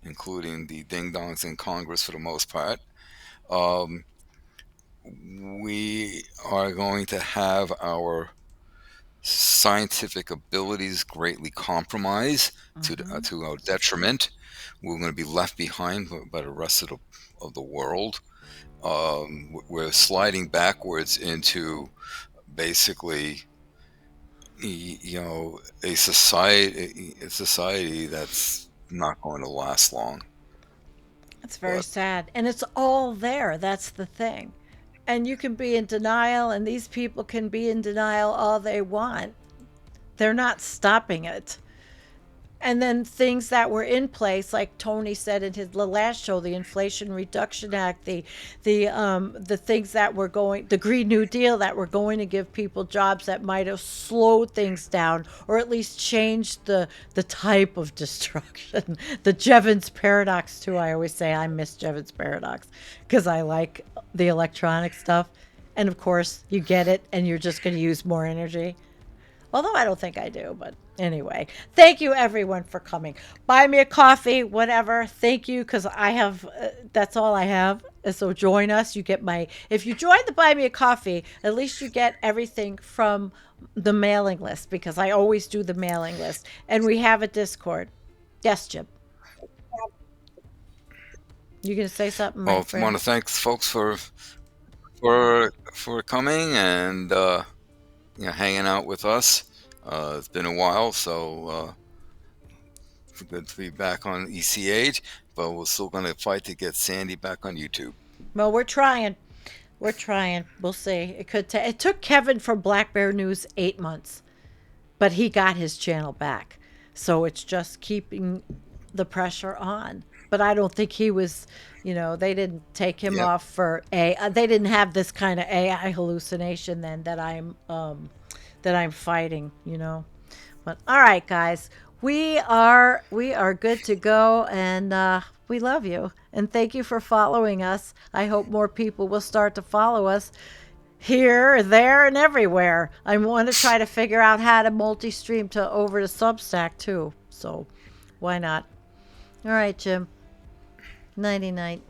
including the ding-dongs in Congress for the most part. Um, we are going to have our scientific abilities greatly compromised Hmm. to our detriment. We're going to be left behind by the rest of the world. We're sliding backwards into basically, a society that's not going to last long. It's very But sad. And it's all there. That's the thing. And you can be in denial, and these people can be in denial all they want. They're not stopping it. And then things that were in place, like Tony said in his last show, the Inflation Reduction Act, the things that were going, the Green New Deal that were going to give people jobs that might have slowed things down or at least changed the type of destruction. The Jevons paradox too. I always say I miss Jevons paradox because I like the electronic stuff, and of course you get it, and you're just going to use more energy. Although I don't think I do, but anyway. Thank you everyone for coming. Buy me a coffee, whatever. Thank you, because I have, that's all I have. So join us. You get if you join the Buy Me a Coffee, at least you get everything from the mailing list, because I always do the mailing list. And we have a Discord. Yes, Jim. You going to say something, my I want friend? to thank folks for coming and hanging out with us. It's been a while, so it's good to be back on ECH, but we're still going to fight to get Sandy back on YouTube. Well, we're trying. We're trying. We'll see. It took Kevin from Black Bear News 8 months, but he got his channel back. So it's just keeping the pressure on. But I don't think he was, they didn't take him Yep. off for they didn't have this kind of AI hallucination then that I'm fighting. But all right, guys, we are good to go, and we love you, and thank you for following us. I hope more people will start to follow us here, there, and everywhere. I want to try to figure out how to multi-stream to over to Substack too. So why not? All right, Jim. Nighty night.